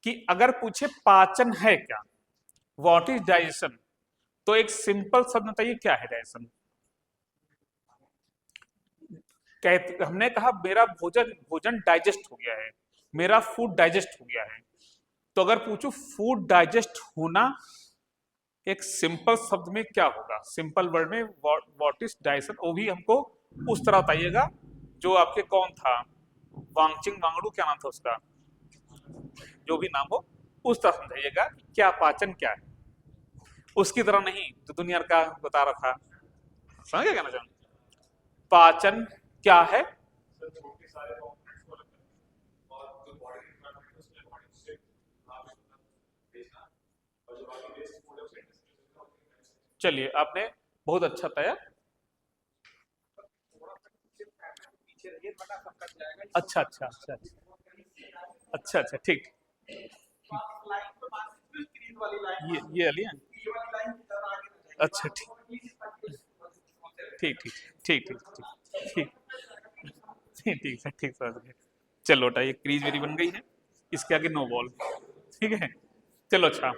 कि अगर पूछे पाचन है क्या, व्हाट इज डाइजेशन, तो एक सिंपल शब्द बताइए क्या है डाइजेशन। हमने कहा मेरा भोजन भोजन डाइजेस्ट हो गया है, मेरा फूड डाइजेस्ट हो गया है, तो अगर पूछूं फूड डाइजेस्ट होना एक सिंपल शब्द में क्या होगा, सिंपल वर्ड में व्हाट इज डाइजेशन, वो भी हमको उस तरह बताइएगा जो आपके कौन था, वांगचिंग वांगड़ू क्या नाम था उसका, जो भी नाम हो उस तरह समझाइएगा क्या पाचन क्या है, उसकी तरह नहीं तो दुनिया का बता रहा था। समझ गया कहना चाहूँ, पाचन क्या है? चलिए आपने बहुत अच्छा बताया। अच्छा अच्छा अच्छा अच्छा अच्छा, ठीक, ये वाली है, अच्छा ठीक ठीक ठीक ठीक ठीक ठीक ठीक ठीक ठीक ठीक समझ गए। चलो बेटा ये क्रीज मेरी बन गई है, इसके आगे नो बॉल, ठीक है। चलो अच्छा,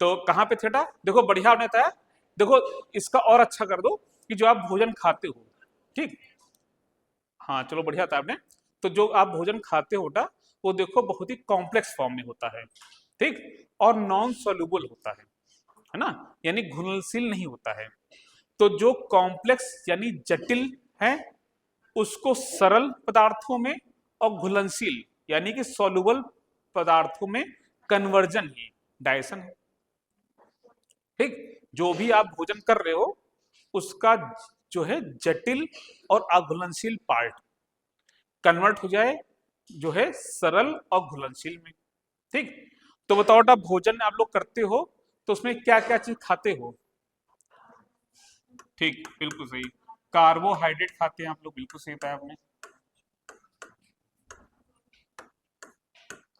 तो कहाँ पे थे बेटा, देखो बढ़िया आपने बताया। देखो इसका और अच्छा कर दो कि जो आप भोजन खाते हो, ठीक, हाँ चलो बढ़िया था आपने। तो जो आप भोजन खाते हो बेटा, वो देखो बहुत ही कॉम्प्लेक्स फॉर्म में होता है, ठीक, और नॉन सोल्यूबल होता है ना, यानी घुलनशील नहीं होता है। तो जो कॉम्प्लेक्स यानी जटिल है, उसको सरल पदार्थों में, और घुलनशील यानी कि सोल्यूबल पदार्थों में कन्वर्जन ही डाइजेशन है। ठीक, जो भी आप भोजन कर रहे हो उसका जो है जटिल और अघुलनशील पार्ट कन्वर्ट हो जाए जो है सरल और घुलनशील में। ठीक, तो बताओ बेटा भोजन आप लोग करते हो तो उसमें क्या क्या चीज खाते हो? ठीक, बिल्कुल सही, कार्बोहाइड्रेट खाते हैं आप लोग, बिल्कुल सही बताया आपने,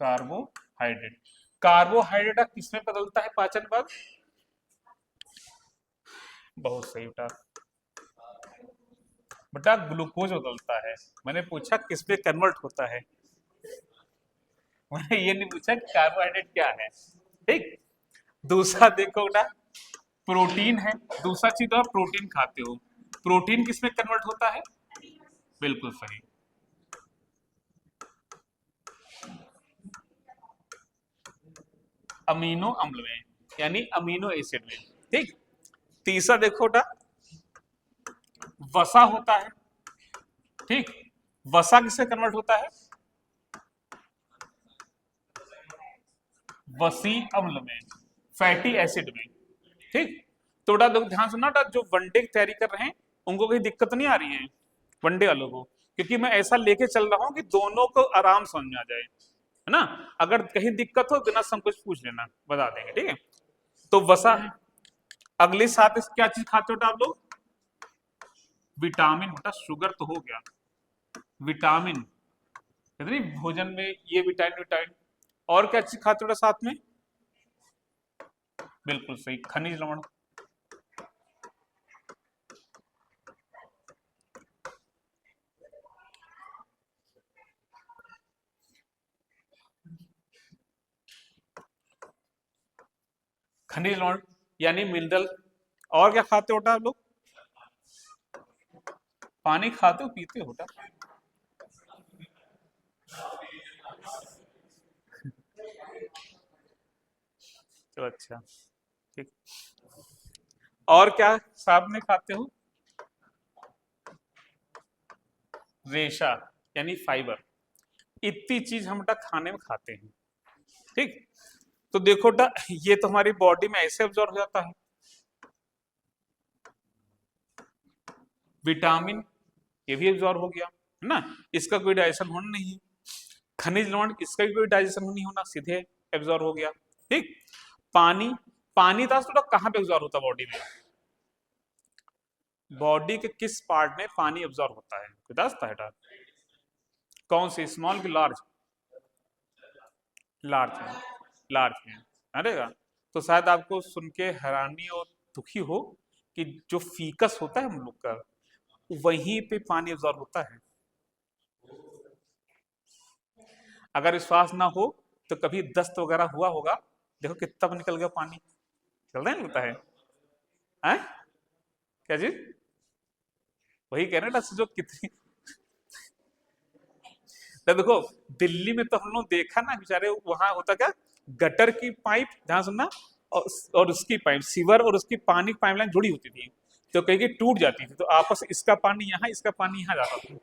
कार्बोहाइड्रेट। कार्बोहाइड्रेट किसमें बदलता है पाचन बाद? बहुत सही बेटा, बेटा ग्लूकोज बदलता है। मैंने पूछा किस पे कन्वर्ट होता है, मैंने ये नहीं पूछा कि कार्बोहाइड्रेट क्या है। ठीक, दूसरा देखो बेटा, प्रोटीन है। दूसरा चीज तो आप प्रोटीन खाते हो, प्रोटीन किस में कन्वर्ट होता है? बिल्कुल सही, अमीनो अम्ल में, यानी अमीनो एसिड में। ठीक। तीसरा देखो बेटा, वसा होता है। ठीक। वसा किससे कन्वर्ट होता है? वसी अम्ल में, फैटी एसिड में। ठीक। तो बेटा ध्यान सुनना बेटा, जो वनडे की तैयारी कर रहे हैं उनको कोई दिक्कत नहीं आ रही है, वनडे वालों को, क्योंकि मैं ऐसा लेके चल रहा हूं कि दोनों को आराम समझ में आ जाए, है ना। अगर कहीं दिक्कत हो बिना संकोच पूछ लेना, बता देंगे। ठीक है। तो वसा है। अगले साथ क्या चीज खाते हो बेटा आप लोग? विटामिन। बेटा शुगर तो हो गया, विटामिन, नहीं भोजन में ये विटामिन विटामिन। और क्या चीज खाते हो बेटा साथ में? बिल्कुल सही, खनिज लवण। खनिज लवण यानी मिनरल। और क्या खाते हो बेटा आप लोग? पानी खाते हो पीते हो बेटा? चलो अच्छा, ठीक। और क्या साथ में खाते हो? रेशा यानी फाइबर। इतनी चीज हम बेटा खाने में खाते हैं। ठीक। तो देखो बेटा, ये तो हमारी बॉडी में ऐसे अब्जॉर्ब हो जाता है। विटामिन ये भी एब्जॉर्ब हो गया, है ना, इसका कोई डाइजेशन होना नहीं है। खनिज लवण इसका भी कोई डाइजेशन नहीं होना, सीधे एब्जॉर्ब हो गया। ठीक। पानी, पानी था तो कहाँ पे एब्जॉर्ब होता बॉडी में? बॉडी के किस पार्ट में पानी एब्जॉर्ब होता है, बता सकता है? कौन सी, स्मॉल की लार्ज? लार्ज है, लार्ज है। अरेगा, तो शायद आपको सुन के हैरानी और दुखी हो कि जो फीकस होता है हम लोग का, वहीं पे पानी एब्जॉर्ब होता है। अगर विश्वास ना हो तो कभी दस्त वगैरह हुआ होगा, देखो कितना निकल गया पानी, चलता नहीं लगता है? हैं? क्या चीज? वही कह रहे हैं ना, जो कितनी, तो देखो दिल्ली में तो हम लोग देखा ना, बेचारे वहां होता क्या, गटर की पाइप, ध्यान सुनना, और उसकी पाइप, सीवर और उसकी पानी पाइपलाइन जुड़ी होती थी, तो कहीं की टूट जाती थी, तो आपस इसका पानी यहाँ, इसका पानी यहाँ जाता था।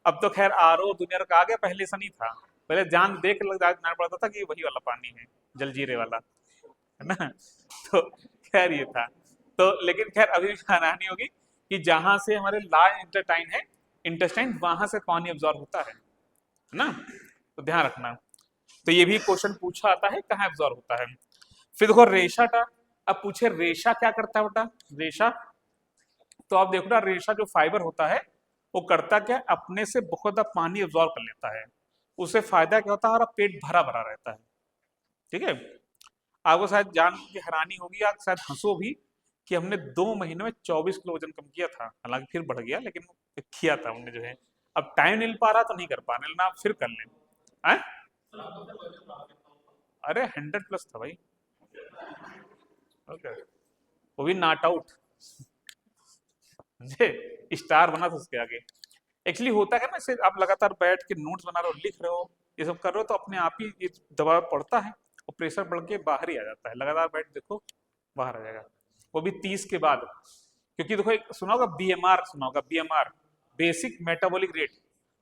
अब तो खैर आरओ दुनिया का आ गया, पहले ऐसा नहीं था। पहले जान देख लग जाना पड़ता था कि वही वाला पानी है, जलजीरे वाला, है ना। तो खैर ये था। तो लेकिन खैर अभी भी हैरानी होगी कि जहां से हमारे लार्ज इंटेस्टाइन है, इंटेस्टाइन वहां से पानी अब्जॉर्ब होता है ना। तो ध्यान रखना। तो ये भी क्वेश्चन पूछा आता है, कहाँ एब्जॉर्ब होता है। फिर देखो रेशा था। अब पूछे रेशा क्या करता है बेटा? रेशा, तो आप देखो ना, रेशा जो फाइबर होता है वो करता क्या, अपने से बहुत ज्यादा पानी एब्जॉर्ब कर लेता है। उससे फायदा क्या होता है, हमारा पेट भरा भरा रहता है। ठीक है। आपको शायद जान की हैरानी होगी, आप शायद हंसो भी, कि हमने 2 महीने में 24 किलो वजन कम किया था, हालांकि फिर बढ़ गया, लेकिन किया था हमने जो है। अब टाइम मिल पा रहा तो नहीं कर पा रहे, लेकिन आप फिर कर लें। हैं? अरे 100+ था भाई। ओके, वो भी नॉट आउट, स्टार बना था उसके आगे। एक्चुअली होता है ना, जैसे आप लगातार बैठ के नोट्स बना रहे हो, लिख रहे हो, ये सब कर रहे हो, तो अपने आप ही ये दबाव पड़ता है और प्रेशर बढ़ के बाहर ही आ जाता है। लगातार बैठ देखो, बाहर आ जाएगा, वो भी 30 के बाद। क्योंकि देखो एक सुना होगा बीएमआर, सुना होगा बीएमआर, बेसिक मेटाबॉलिक रेट।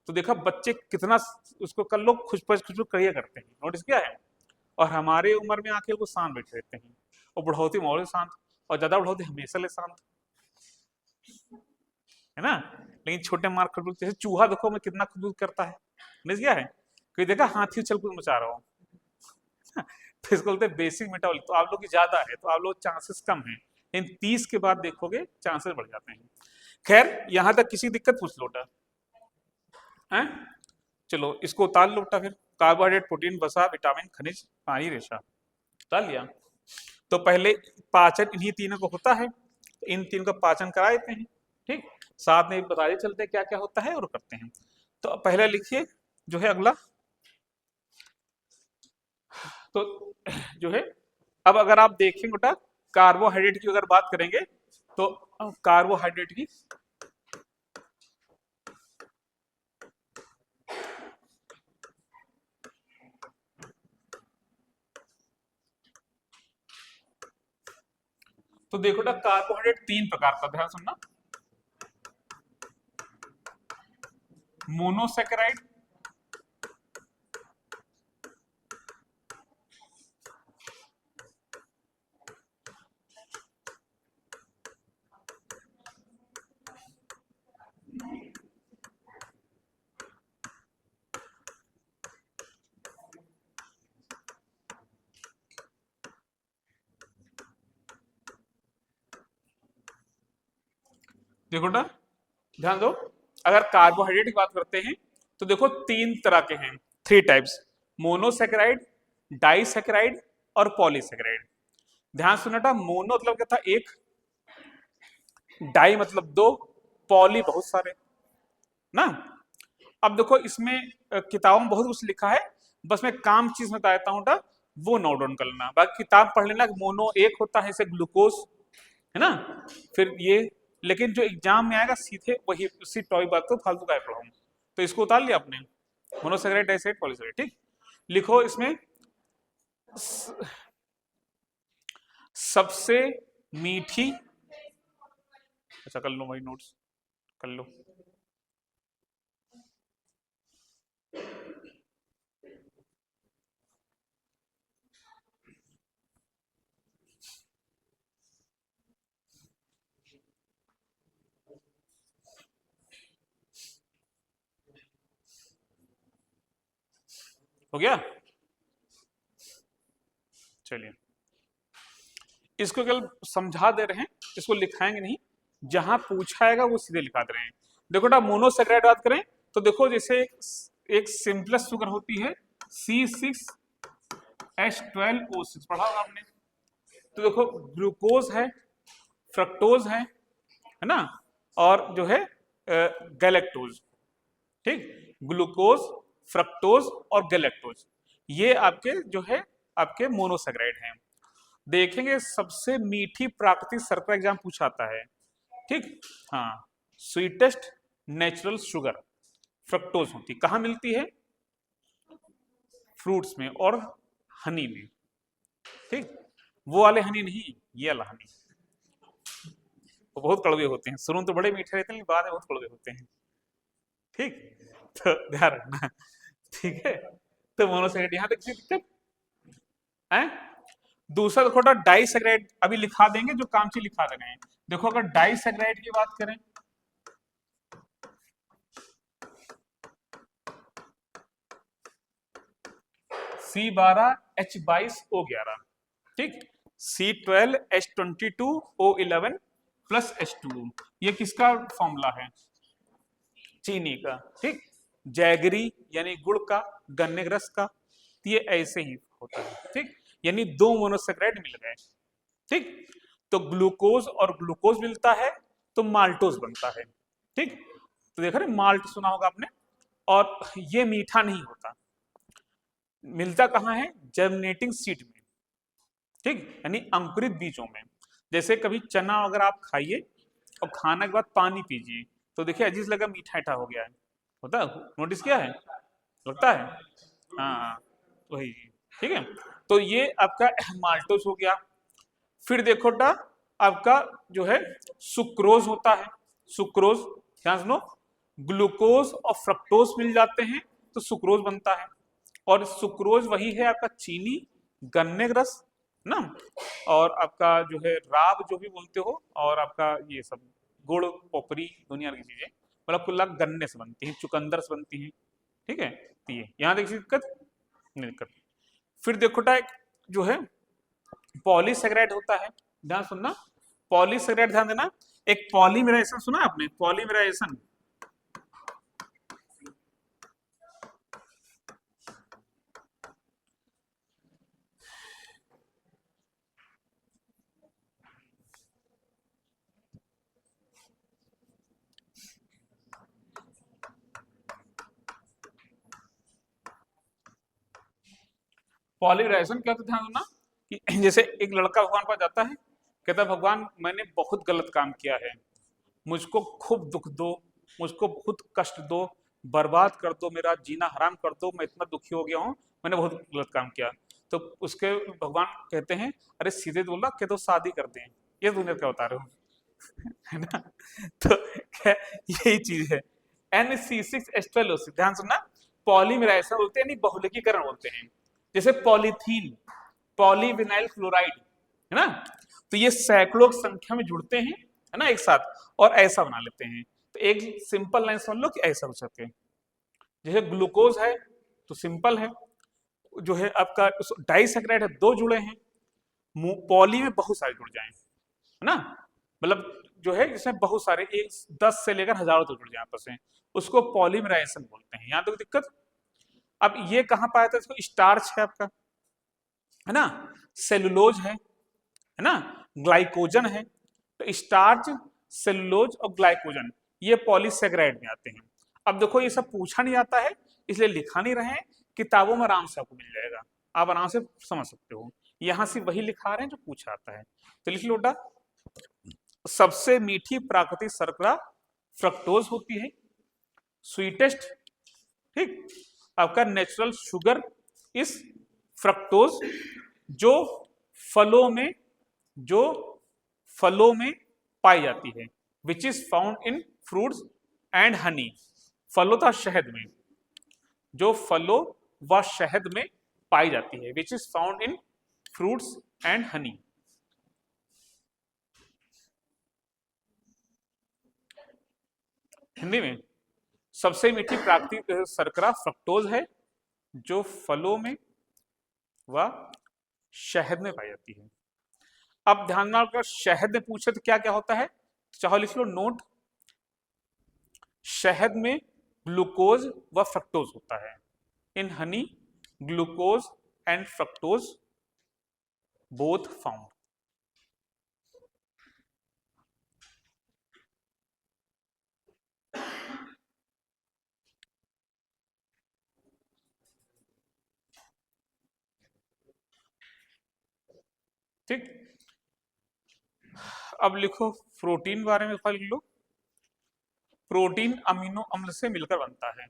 तो देखा बच्चे कितना उसको कर लो, खुश खुश करिए करते हैं, नोटिस किया है। और हमारे उम्र में आके वो शांत बैठे रहते हैं, और बढ़ोतरी माहौल शांत, और ज्यादा बढ़ोतरी हमेशा ले शांत, है ना। लेकिन छोटे मार खरगोश, जैसे चूहा देखो मैं कितना खुदबुद करता है, समझ गया है। कोई देखा हाथी उछल कूद मचा रहा हो, तो इसको बोलते हैं बेसिक मेटाबॉलिक। तो आप लोग की ज्यादा है तो आप लोग चांसेस कम है, लेकिन 30 के बाद देखोगे चांसेस बढ़ जाते हैं। खैर यहां तक किसी दिक्कत पूछ लो बेटा, हैं? चलो इसको उतार लो बेटा, फिर कार्बोहाइड्रेट, प्रोटीन, वसा, विटामिन, खनिज, पानी, रेशा, उतार लिया। तो पहले पाचन इन्हीं तीनों को होता है, तो इन तीनों का पाचन करा देते हैं। ठीक। साथ में बताते चलते हैं क्या क्या होता है और करते हैं। तो पहले लिखिए जो है अगला, तो जो है, अब अगर आप देखें बेटा, कार्बोहाइड्रेट की अगर बात करेंगे तो कार्बोहाइड्रेट की तो देखो ना, कार्बोहाइड्रेट 3 प्रकार का, ध्यान सुनना। मोनोसेकेराइड, देखो ना, ध्यान दो। अगर कार्बोहाइड्रेट की बात करते हैं तो देखो 3 तरह के हैं, 3 टाइप्स। मोनोसेकेराइड, डाइसेकेराइड और पॉलीसेकेराइड। ध्यान सुनना था, मोनो मतलब क्या था, एक, डाई मतलब 2, पॉली बहुत सारे ना। अब देखो इसमें किताबों में बहुत कुछ लिखा है, बस मैं काम चीज में बता देता हूँ ना, वो नोट डाउन कर लेना। बाकी किताब पढ़ लेना, मोनो एक होता है जैसे ग्लूकोज, है ना। फिर ये, लेकिन जो एग्जाम में आएगा सीधे वही उसी टॉपिक बात को फालतू का पढ़ाऊंगा, तो इसको उतार लिया आपने, मोनोसेकेराइड, डाइसेकेराइड, पॉलीसेकेराइड। ठीक, लिखो इसमें सबसे मीठी, अच्छा कर लो भाई, नोट्स कर लो। हो गया, चलिए इसको केवल समझा दे रहे हैं, इसको लिखाएंगे नहीं, जहां पूछाएगा वो सीधे लिखा दे रहे हैं। देखो ना, मोनोसेकेराइड बात करें तो देखो जैसे एक सिंपलेस्ट शुगर होती है C6H12O6, पढ़ा होगा आपने। तो देखो ग्लूकोज है, फ्रक्टोज है ना, और जो है गैलेक्टोज। ठीक, ग्लूकोज, फ्रक्टोज और गैलेक्टोज, ये आपके जो है आपके मोनोसेकेराइड हैं। देखेंगे सबसे मीठी प्राकृतिक शर्करा एग्जाम पूछाता है। ठीक, हाँ, स्वीटेस्ट नेचुरल शुगर फ्रक्टोज होती, कहाँ मिलती है, फ्रूट्स में और हनी में। ठीक, वो वाले हनी नहीं, ये वाला हनी, वो बहुत कड़वे होते हैं, शुरू में तो बड़े मीठे रहते हैं लेकिन बाद में बहुत कड़वे होते हैं। ठीक, तो ध्यान रखना। ठीक है, तो मोनोसेकेराइड यहाँ तक किसी दिक्कत है। दूसरा देखो डाइसेकेराइड अभी लिखा देंगे, जो काम चीज लिखा देंगे। देखो अगर डाइसेकेराइड की बात करें, C12H22O11, ठीक, C12H22O11 प्लस H2O, ये किसका फॉर्मूला है, चीनी का। ठीक, जैगरी यानी गुड़ का, गन्ने के रस का, तो ये ऐसे ही होता है। ठीक, यानी 2 मोनोसेकेराइड मिल गए। ठीक, तो ग्लूकोज और ग्लूकोज मिलता है तो माल्टोज बनता है। ठीक, तो देखा ना, माल्ट सुना होगा आपने, और ये मीठा नहीं होता, मिलता कहाँ है, जर्मिनेटिंग सीड में। ठीक, यानी अंकुरित बीजों में। जैसे कभी चना अगर आप खाइए और खाने के बाद पानी पीजिए, तो देखिए अजीज लगा, मीठा मीठा हो गया है, होता है, नोटिस किया है, लगता है। हाँ, वही। ठीक है, तो ये आपका माल्टोस हो गया। फिर देखो टा, आपका जो है सुक्रोज होता है, सुक्रोज, ध्यान सुनो, ग्लूकोज और फ्रक्टोज मिल जाते हैं तो सुक्रोज बनता है। और सुक्रोज वही है आपका चीनी, गन्ने का रस ना, और आपका जो है राब जो भी बोलते हो, और आपका ये सब गुड़, पोपरी, दुनिया की चीजें, मतलब कुल गन्ने से बनती हैं, चुकंदर से बनती हैं। ठीक है, तो ये यहाँ देखिए दिक्कत नहीं, दिक्कत। फिर देखो टा, जो है पॉलीसेकेराइड होता है, ध्यान सुनना, पॉलीसेकेराइड ध्यान देना। एक पॉलीमराइजेशन सुना आपने, पॉलीमराइजेशन, पॉलीमराइजेशन क्या होता है, ध्यान देना कि जैसे एक लड़का भगवान पास जाता है, कहता भगवान मैंने बहुत गलत काम किया है, मुझको खूब दुख दो, मुझको बहुत कष्ट दो, बर्बाद कर दो, मेरा जीना हराम कर दो, मैं इतना दुखी हो गया हूँ, मैंने बहुत गलत काम किया। तो उसके भगवान कहते हैं अरे सीधे बोला कि तो शादी कर दें, ये दुनिया क्या बता रहे हो है ना। तो क्या यही चीज है। N C6 एस्ट्रेलोसिस, ध्यान सुनना, पॉलीमराइजेशन बोलते हैं, यानी बहुलकीकरण बोलते हैं। जैसे पॉलीथीन, पॉलीविनाइल क्लोराइड, है ना, तो ये सैकड़ों की संख्या में जुड़ते हैं, है ना, एक साथ, और ऐसा बना लेते हैं। तो एक सिंपल लाइन समझ लो कि ऐसा हो सके। जैसे ग्लूकोज है तो सिंपल है, जो है आपका डाइसैकेराइड है, दो जुड़े हैं, पॉली में बहुत सारे जुड़ जाएं, है ना, मतलब जो है इसमें बहुत सारे, एक 10 से लेकर हजारों तक जुड़ जाए आपस में, उसको पॉलीमराइजेशन बोलते हैं। यहां तक दिक्कत। अब ये कहां पाया था, इसको स्टार्च है आपका, है ना, सेलुलोज है ना, ग्लाइकोजन है। तो स्टार्च, सेलुलोज और ग्लाइकोजन ये पॉलीसेकेराइड में आते हैं। अब देखो ये सब पूछा नहीं आता है, इसलिए लिखा नहीं रहे, किताबों में आराम से आपको मिल जाएगा, आप आराम से समझ सकते हो। यहां से वही लिखा रहे हैं जो पूछा आता है। तो लिख लो बेटा, सबसे मीठी प्राकृतिक शर्करा फ्रक्टोज होती है, स्वीटेस्ट, ठीक। आपका नेचुरल शुगर इस फ्रक्टोज, जो फलों में जो फलों में पाई जाती है, which is found in fruits and honey, फलों तथा शहद में, जो फलों व शहद में पाई जाती है, which is found in fruits and honey. Hindi में सबसे मीठी प्राकृतिक शर्करा फ्रक्टोज है, जो फलों में व शहद में पाई जाती है। अब ध्यान में अगर शहद में पूछे तो क्या क्या होता है, चाहो लिख लो नोट, शहद में ग्लूकोज व फ्रक्टोज होता है। In honey glucose and fructose both found. ठीक, अब लिखो प्रोटीन बारे में लिख लो। प्रोटीन अमीनो अम्ल से मिलकर बनता है,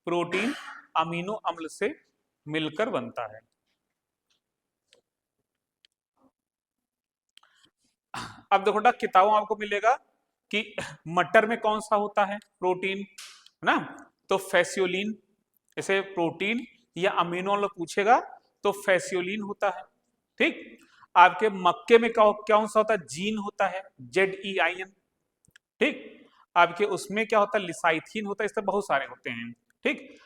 प्रोटीन अमीनो अम्ल से मिलकर बनता है। अब देखो बेटा, किताबों में आपको मिलेगा कि मटर में कौन सा होता है प्रोटीन, है ना, तो फैसियोलिन। जैसे प्रोटीन या अमीनो अम्ल पूछेगा तो फैसियोलिन होता है, ठीक। आपके मक्के में कौन सा होता है, जीन होता है, ZEIN, ठीक। आपके उसमें क्या होता है, लिसाइथीन होता है, इस तरह बहुत सारे होते हैं, ठीक।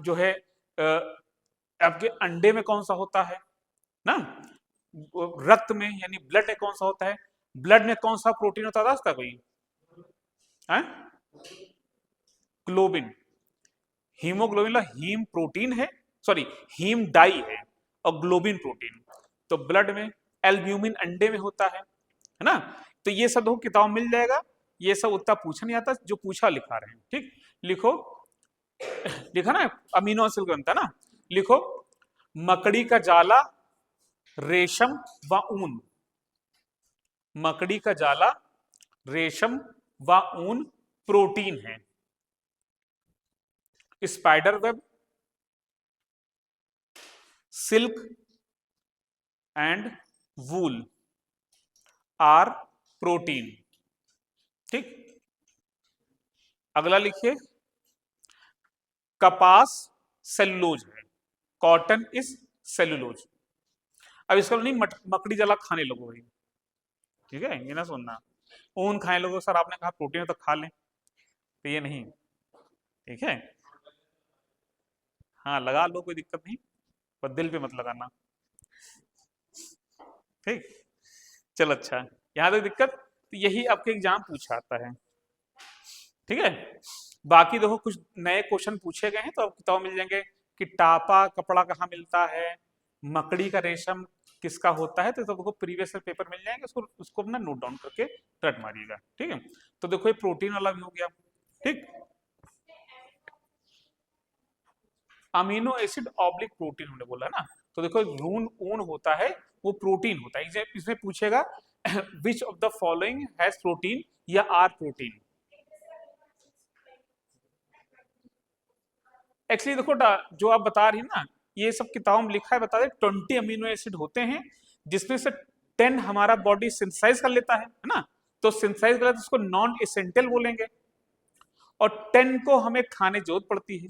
जो है आपके अंडे में कौन सा होता है ना, रक्त में यानी ब्लड में कौन सा होता है, ब्लड में कौन सा प्रोटीन होता था उसका कोई है, ग्लोबिन, हीमोग्लोबिन हीम प्रोटीन है, सॉरी हीम डाई है, और ग्लोबिन प्रोटीन। तो ब्लड में, एल्ब्यूमिन अंडे में होता है ना। तो ये सब किताब मिल जाएगा, ये सब उतना पूछा नहीं आता, जो पूछा लिखा रहे हैं, ठीक। लिखो, लिखा ना, अमीनो एसिड बनता ना, लिखो मकड़ी का जाला, रेशम व ऊन, मकड़ी का जाला, रेशम व ऊन प्रोटीन है। Spider web, silk and wool are protein, ठीक। अगला लिखिए, कपास सेलुलोज है, कॉटन इज सेलुलोज। अब इसका नहीं मकड़ी जला खाने लोगों भाई, ठीक है, ये ना सुनना, ऊन खाने लोगों, सर आपने कहा प्रोटीन है तो खा लें, तो ये नहीं, ठीक है। हाँ लगा लो, कोई दिक्कत नहीं, पर दिल पे मत लगाना, ठीक। चल अच्छा, यहां तक दिक्कत, तो यही आपके एग्जाम पूछा आता है, ठीक है। बाकी देखो कुछ नए क्वेश्चन पूछे गए हैं तो आपको किताब मिल जाएंगे कि टापा कपड़ा कहाँ मिलता है, मकड़ी का रेशम किसका होता है, तो आपको प्रीवियस पेपर मिल जाएंगे, उसको उसको अपना नोट डाउन करके रट मारिएगा, ठीक है। तो देखो ये प्रोटीन वाला भी हो गया, ठीक। अमीनो एसिड ऑब्लिक प्रोटीन हमने बोला ना, तो देखो रून ऊन होता है वो प्रोटीन होता है। इसमें पूछेगा which of the following has protein या आर प्रोटीन। एक्चुअली देखो जो आप बता रही ना, ये सब किताबों में लिखा है, बता दे 20 अमीनो एसिड होते हैं, जिसमें से 10 हमारा बॉडी सिंथेसाइज कर लेता है ना, तो सिंथेसाइज कर लेता है उसको नॉन एसेंशियल बोलेंगे, और 10 को हमें खाने जरूरत पड़ती है।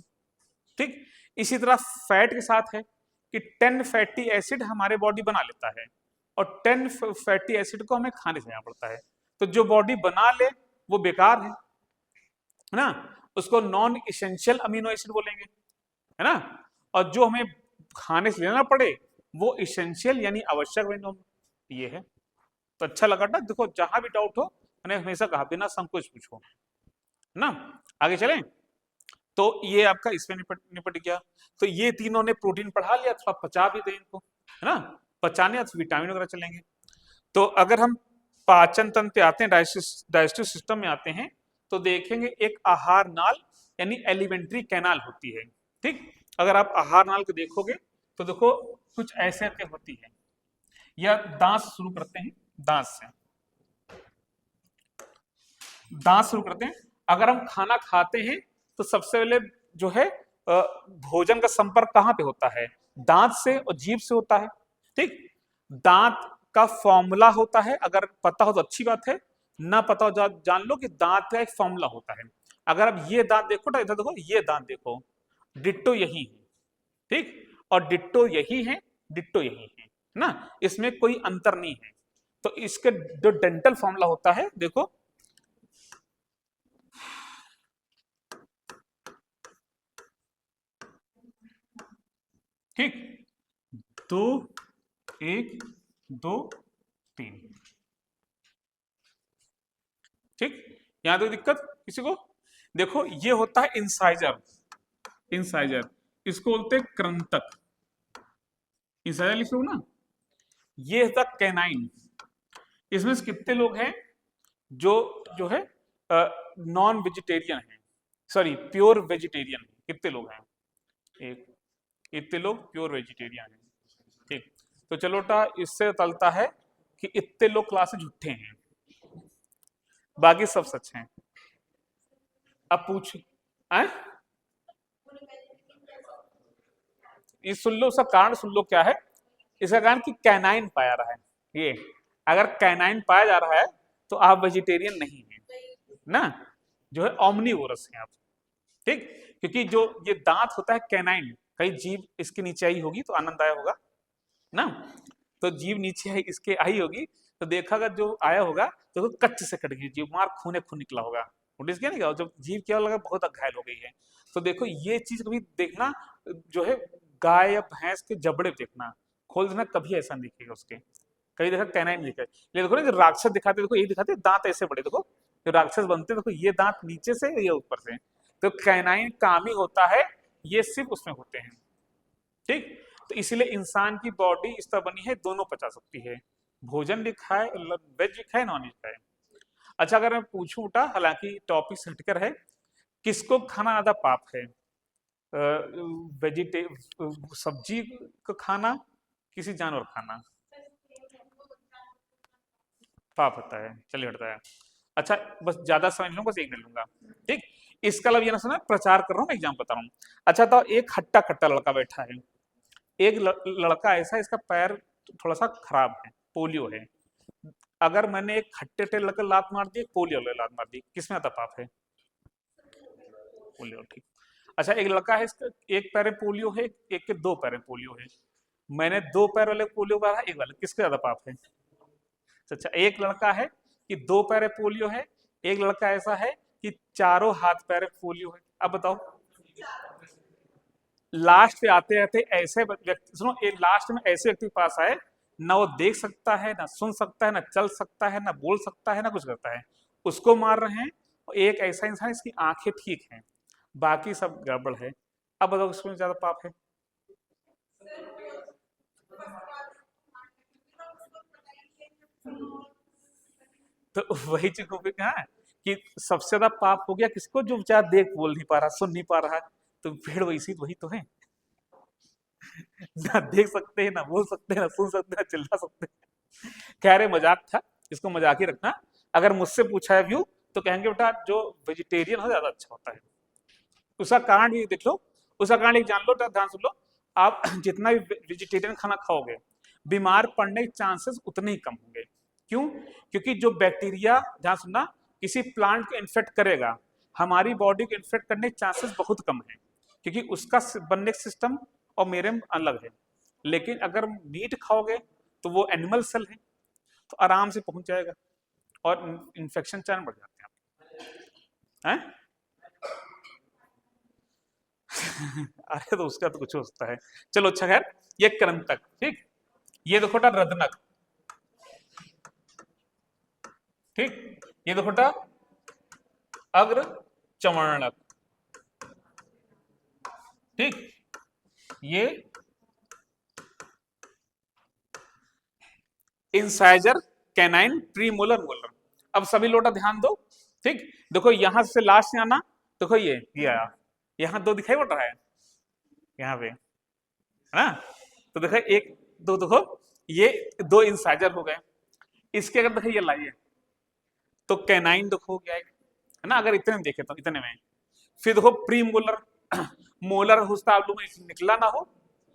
ठीक, इसी तरह फैट के साथ है कि 10 फैटी एसिड हमारे बॉडी बना लेता है, और 10 फैटी एसिड को हमें खाने से पड़ता है। तो जो बॉडी बना ले वो बेकार है ना, उसको नॉन इसेंशियल अमीनो एसिड बोलेंगे, है ना, और जो हमें खाने से लेना पड़े वो इसेंशियल यानी आवश्यक अमीनो, ये है। तो अच्छा लगा ना, देखो जहां भी डाउट हो मैंने हमेशा कहा बिना संकोच पूछो ना। आगे चलें, तो ये आपका इसमें निपट गया। तो ये तीनों ने प्रोटीन पढ़ा लिया, थोड़ा पचा भी दे इनको, है ना, पचाने तो विटामिन वगैरह चलेंगे। तो अगर हम पाचन तंत्र पे आते हैं, डाइजेस्टिव सिस्टम में आते हैं, तो देखेंगे एक आहार नाल यानी एलिमेंट्री कैनाल होती है। ठीक, अगर आप आहार नाल को देखोगे तो देखो कुछ ऐसे होती है, या दांत शुरू करते हैं, दांत से शुरू करते हैं। अगर हम खाना खाते हैं तो सबसे पहले जो है भोजन का संपर्क कहाँ पे होता है, दांत से और जीभ से होता है। ठीक, दांत का फॉर्मूला होता है, अगर पता हो तो अच्छी बात है, ना पता हो जान लो कि दांत का एक फॉर्मूला होता है। अगर आप ये दांत देखो ना, इधर देखो, ये दांत देखो, डिट्टो यही है। ठीक, और डिट्टो यही है, डिट्टो यही है ना, इसमें कोई अंतर नहीं है। तो इसके जो डेंटल फॉर्मूला होता है देखो, ठीक, 2 1 2 3। ठीक, यहां तो दिक्कत किसी को, देखो ये होता है इंसाइजर, इंसाइजर इसको बोलते हैं कृंतक, इंसाइजर लिख लो ना। ये होता कैनाइन, इसमें से कितने लोग हैं जो जो है नॉन वेजिटेरियन है, सॉरी प्योर वेजिटेरियन, कितने लोग हैं, एक, इतने लोग प्योर वेजिटेरियन हैं। ठीक, तो चलो इससे तलता है कि इतने लोग क्लास में झूठे हैं, बाकी सब सच हैं। अब पूछ ये सुन लो, उसका कारण सुन लो क्या है। इसका कारण कि कैनाइन पाया रहा है, ये अगर कैनाइन पाया जा रहा है तो आप वेजिटेरियन नहीं हैं ना, जो है ओमनीवोरस हैं आप। ठीक, क्योंकि जो ये दांत होता है कैनाइन, कहीं जीभ इसके नीचे आई होगी तो आनंद आया होगा ना, तो जीभ नीचे आई इसके आई होगी तो देखा जो आया होगा तो कच्च से कट गई जीभ, मार खूने खून निकला होगा, नोटिस किया नहीं, जब जीभ क्या लगा बहुत घायल हो गई है। तो देखो ये चीज कभी देखना, जो है गाय या भैंस के जबड़े देखना, खोल देना, कभी ऐसा नहीं दिखेगा उसके, कभी देखा कैनाइन दिखा। ये देखो ना, जो राक्षस दिखाते देखो, ये दिखाते दांत ऐसे बड़े, देखो जो राक्षस बनते देखो ये दांत नीचे से ये ऊपर से, तो कैनाइन काम ही होता है, ये सिर्फ उसमें होते हैं। ठीक, तो इसलिए इंसान की बॉडी इस तरह बनी है, दोनों पचा सकती है, भोजन भी खाए, वेज भी खाए, नॉन वेज खाए। अच्छा, अगर मैं पूछूं उल्टा, हालांकि टॉपिक से हटकर है, किसको खाना ज्यादा पाप है, वेजिटे सब्जी को खाना, किसी जानवर खाना पाप होता है, चलिए हटता है। अच्छा, बस ज्यादा समझ लूंगा, बस एक मिनट लूंगा। ठीक, इसका मतलब ये ना सुना, प्रचार कर रहा हूँ, एग्जाम बता रहा हूँ। अच्छा, तो एक हट्टा कट्टा लड़का बैठा है, एक लड़का ऐसा है, इसका पैर थोड़ा सा खराब है, पोलियो है। अगर मैंने एक खट्टे टे लड़के लात मार दी, पोलियो लात मार दी, किसमें आता पाप है, पोलियो। ठीक, अच्छा एक लड़का है, इसका एक पैर में पोलियो है, एक के दो पैर में पोलियो है, मैंने दो पैर वाले पोलियो मारा, एक वाले, किसके ज्यादा पाप है। अच्छा, एक लड़का है कि दो पैर में पोलियो है, एक लड़का ऐसा है कि चारों हाथ पैर में पोलियो है, अब बताओ। लास्ट पे आते आते ऐसे व्यक्ति, सुनो, ये लास्ट में ऐसे व्यक्ति पास आए, ना वो देख सकता है, ना सुन सकता है, ना चल सकता है, ना बोल सकता है, ना कुछ करता है, उसको मार रहे हैं। और एक ऐसा इंसान इसकी आंखें ठीक हैं, बाकी सब गड़बड़ है, अब बताओ उसमें ज्यादा पाप है। तो वही चीज को भी कहा कि सबसे ज्यादा पाप हो गया किसको, जो बेचारा देख बोल नहीं पा रहा, सुन नहीं पा रहा, तो भीड़ वैसी वही तो है ना देख सकते हैं, ना बोल सकते हैं, ना सुन सकते हैं, ना चिल्ला सकते हैं। कह रहे मजाक था, इसको मजाक ही रखना। अगर मुझसे पूछा है व्यू, तो कहेंगे बेटा जो वेजिटेरियन हो ज्यादा अच्छा होता है। उसका कारण भी देख लो, उसका कारण एक जान लो, तो ध्यान सुन लो। आप जितना भी वेजिटेरियन खाना खाओगे, बीमार पड़ने के चांसेस उतने ही कम होंगे। क्यों? क्योंकि जो बैक्टीरिया, ध्यान सुनना, किसी प्लांट को इन्फेक्ट करेगा, हमारी बॉडी को इन्फेक्ट करने के चांसेस बहुत कम है, क्योंकि उसका बनने का सिस्टम और मेरे में अलग है। लेकिन अगर मीट खाओगे तो वो एनिमल सेल है, तो आराम से पहुंच जाएगा और इन्फेक्शन चांस बढ़ जाते हैं। हैं? अरे तो उसका तो कुछ होता है। चलो अच्छा, खैर ये कृंतक, ठीक। ये देखो रदनक, ठीक। ये देखो अग्र चवर्णक, ठीक। ये इंसाइजर, कैनाइन, प्रीमोलर, मोलर। अब सभी लोटा ध्यान दो, ठीक। देखो यहां से लास्ट में आना, देखो ये आया, यहां दो दिखाई पड़ रहा है यहाँ पे, है ना। तो देखो एक दो, देखो ये दो इंसाइजर हो गए। इसके अगर देखो ये लाइए, तो कैनाइन देखो क्या है ना, अगर इतने में देखे तो इतने में। फिर देखो प्री मोलर, मोलर हुस्तालू में निकला ना हो,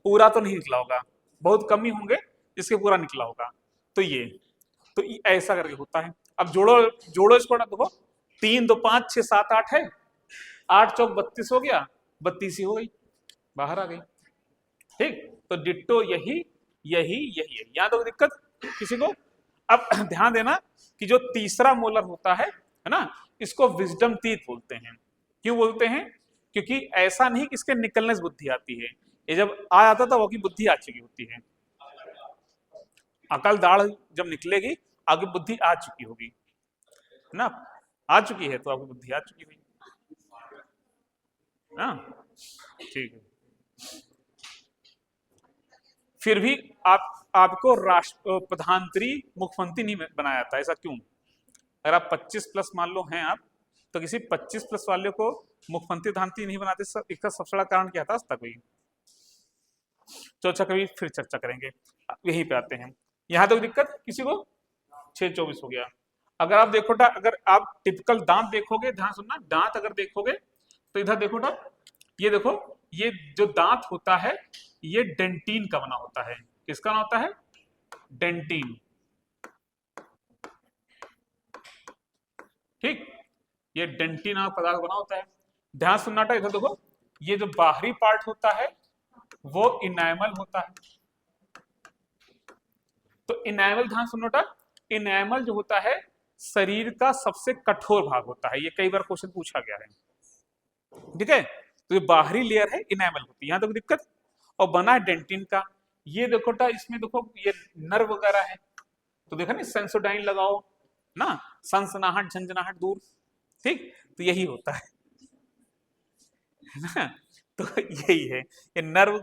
पूरा तो नहीं निकला होगा, बहुत कम ही होंगे जिसके पूरा निकला होगा। तो ये ऐसा करके होता है। अब जोड़ो, जोड़ो इसको ना, देखो 3 2 5 6 7 8 है, 8 चौक 32 हो गया, 32 ही हो गई, बाहर आ गई, ठीक। तो डिट्टो यही यही यही है, यहाँ तो दिक्कत किसी को। अब ध्यान देना कि जो तीसरा मोलर होता है ना, इसको विजडम टीथ बोलते हैं। क्यों बोलते हैं? क्योंकि ऐसा नहीं कि इसके निकलने से बुद्धि आती है, ये जब आ जाता था वो की बुद्धि आ चुकी होती है। अकल दाढ़ जब निकलेगी, आगे बुद्धि आ चुकी होगी, है ना। आ चुकी है तो आपकी बुद्धि आ चुकी हुई ना, ठीक है। फिर भी आपको राष्ट्र प्रधानमंत्री मुख्यमंत्री नहीं बनाया जाता, ऐसा क्यों? अगर आप 25 प्लस मान लो हैं आप, तो किसी 25 प्लस वाले को मुख्यमंत्री प्रधानमंत्री नहीं बनाते, इसका सबसे बड़ा कारण क्या था? कोई तो अच्छा, कभी फिर चर्चा करेंगे, यहीं पे आते हैं। यहां तक दिक्कत किसी को? 6:24 हो गया। अगर आप देखो, अगर आप टिपिकल दांत देखोगे, ध्यान सुनना, दांत अगर देखोगे तो इधर देखो, ये देखो, ये जो दांत होता है ये डेंटिन का बना होता है। किसका बना होता है? डेंटिन, ठीक। ये डेंटिन नामक पदार्थ बना होता है। ध्यान सुनना था, इधर देखो, ये जो बाहरी पार्ट होता है वो इनामल होता है। तो इनामल, ध्यान सुनो था, इनामल जो होता है शरीर का सबसे कठोर भाग होता है, ये कई बार क्वेश्चन पूछा गया है, ठीक है। तो ये बाहरी लेयर है, इनामल होती है, यहां तक दिक्कत। और बना है डेंटिन का। ये देखो इसमें देखो ये नर्व वगैरह है, तो देखा ना, सेंसोडाइन लगाओ ना, सनसनाहट झंझनाहट दूर, ठीक। तो यही होता है ना। तो यही है, ये नर्व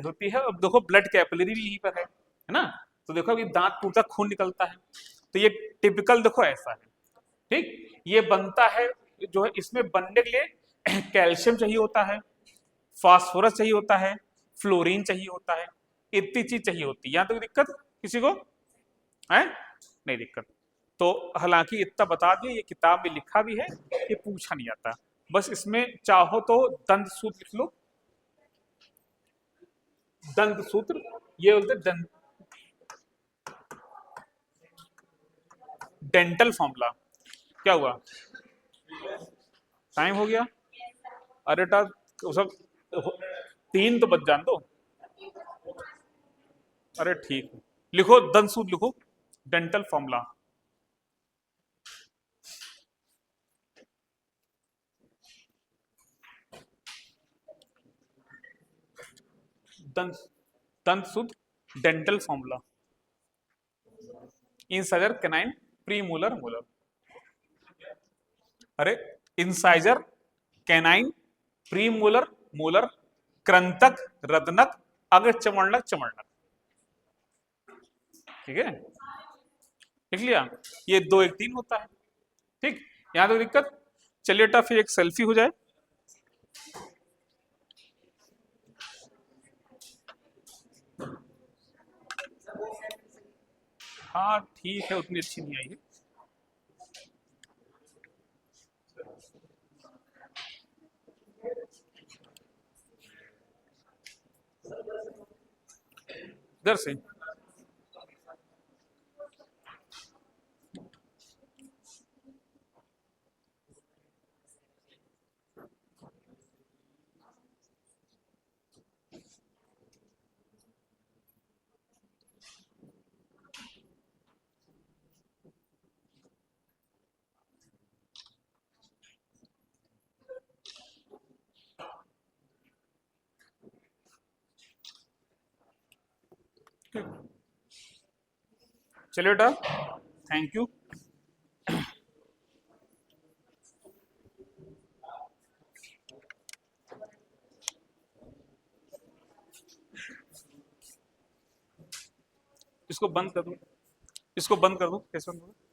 होती है। अब देखो ब्लड कैपिलरी भी यहीं पर है ना। तो देखो अभी दांत टूटा, खून निकलता है, तो ये टिपिकल देखो ऐसा है, ठीक। ये बनता है, जो है इसमें बनने के लिए कैल्शियम चाहिए होता है, फास्फोरस चाहिए होता है, फ्लोरीन चाहिए होता है, इतनी चीज चाहिए होती है। यहाँ तक दिक्कत किसी को है? नहीं दिक्कत। तो हालांकि इतना बता दिए, ये किताब में लिखा भी है, ये पूछा नहीं जाता। बस इसमें चाहो तो दंत सूत्र लिख लो, दंत सूत्र, ये बोलते दंत, डेंटल फॉर्मूला। क्या हुआ? टाइम हो गया? अरे वो सब 3 तो बच जान दो। अरे ठीक है, लिखो दंत सूत्र, लिखो डेंटल फॉर्मूला। दंत दंत सूत्र, dental formula, incisor, canine, premolar, molar. अरे incisor, canine, premolar, molar, कृंतक, रदनक, अग्र चमड़नक, चमड़नक, ठीक है, लिख लिया। ये 2 1 3 होता है, ठीक। यहां तो दिक्कत। चलिए बेटा फिर एक सेल्फी हो जाए। हाँ ठीक है, उतनी अच्छी नहीं आई है। इधर से। चलिए बेटा, थैंक यू। इसको बंद कर दो, इसको बंद कर दो, कैसे बंद होगा?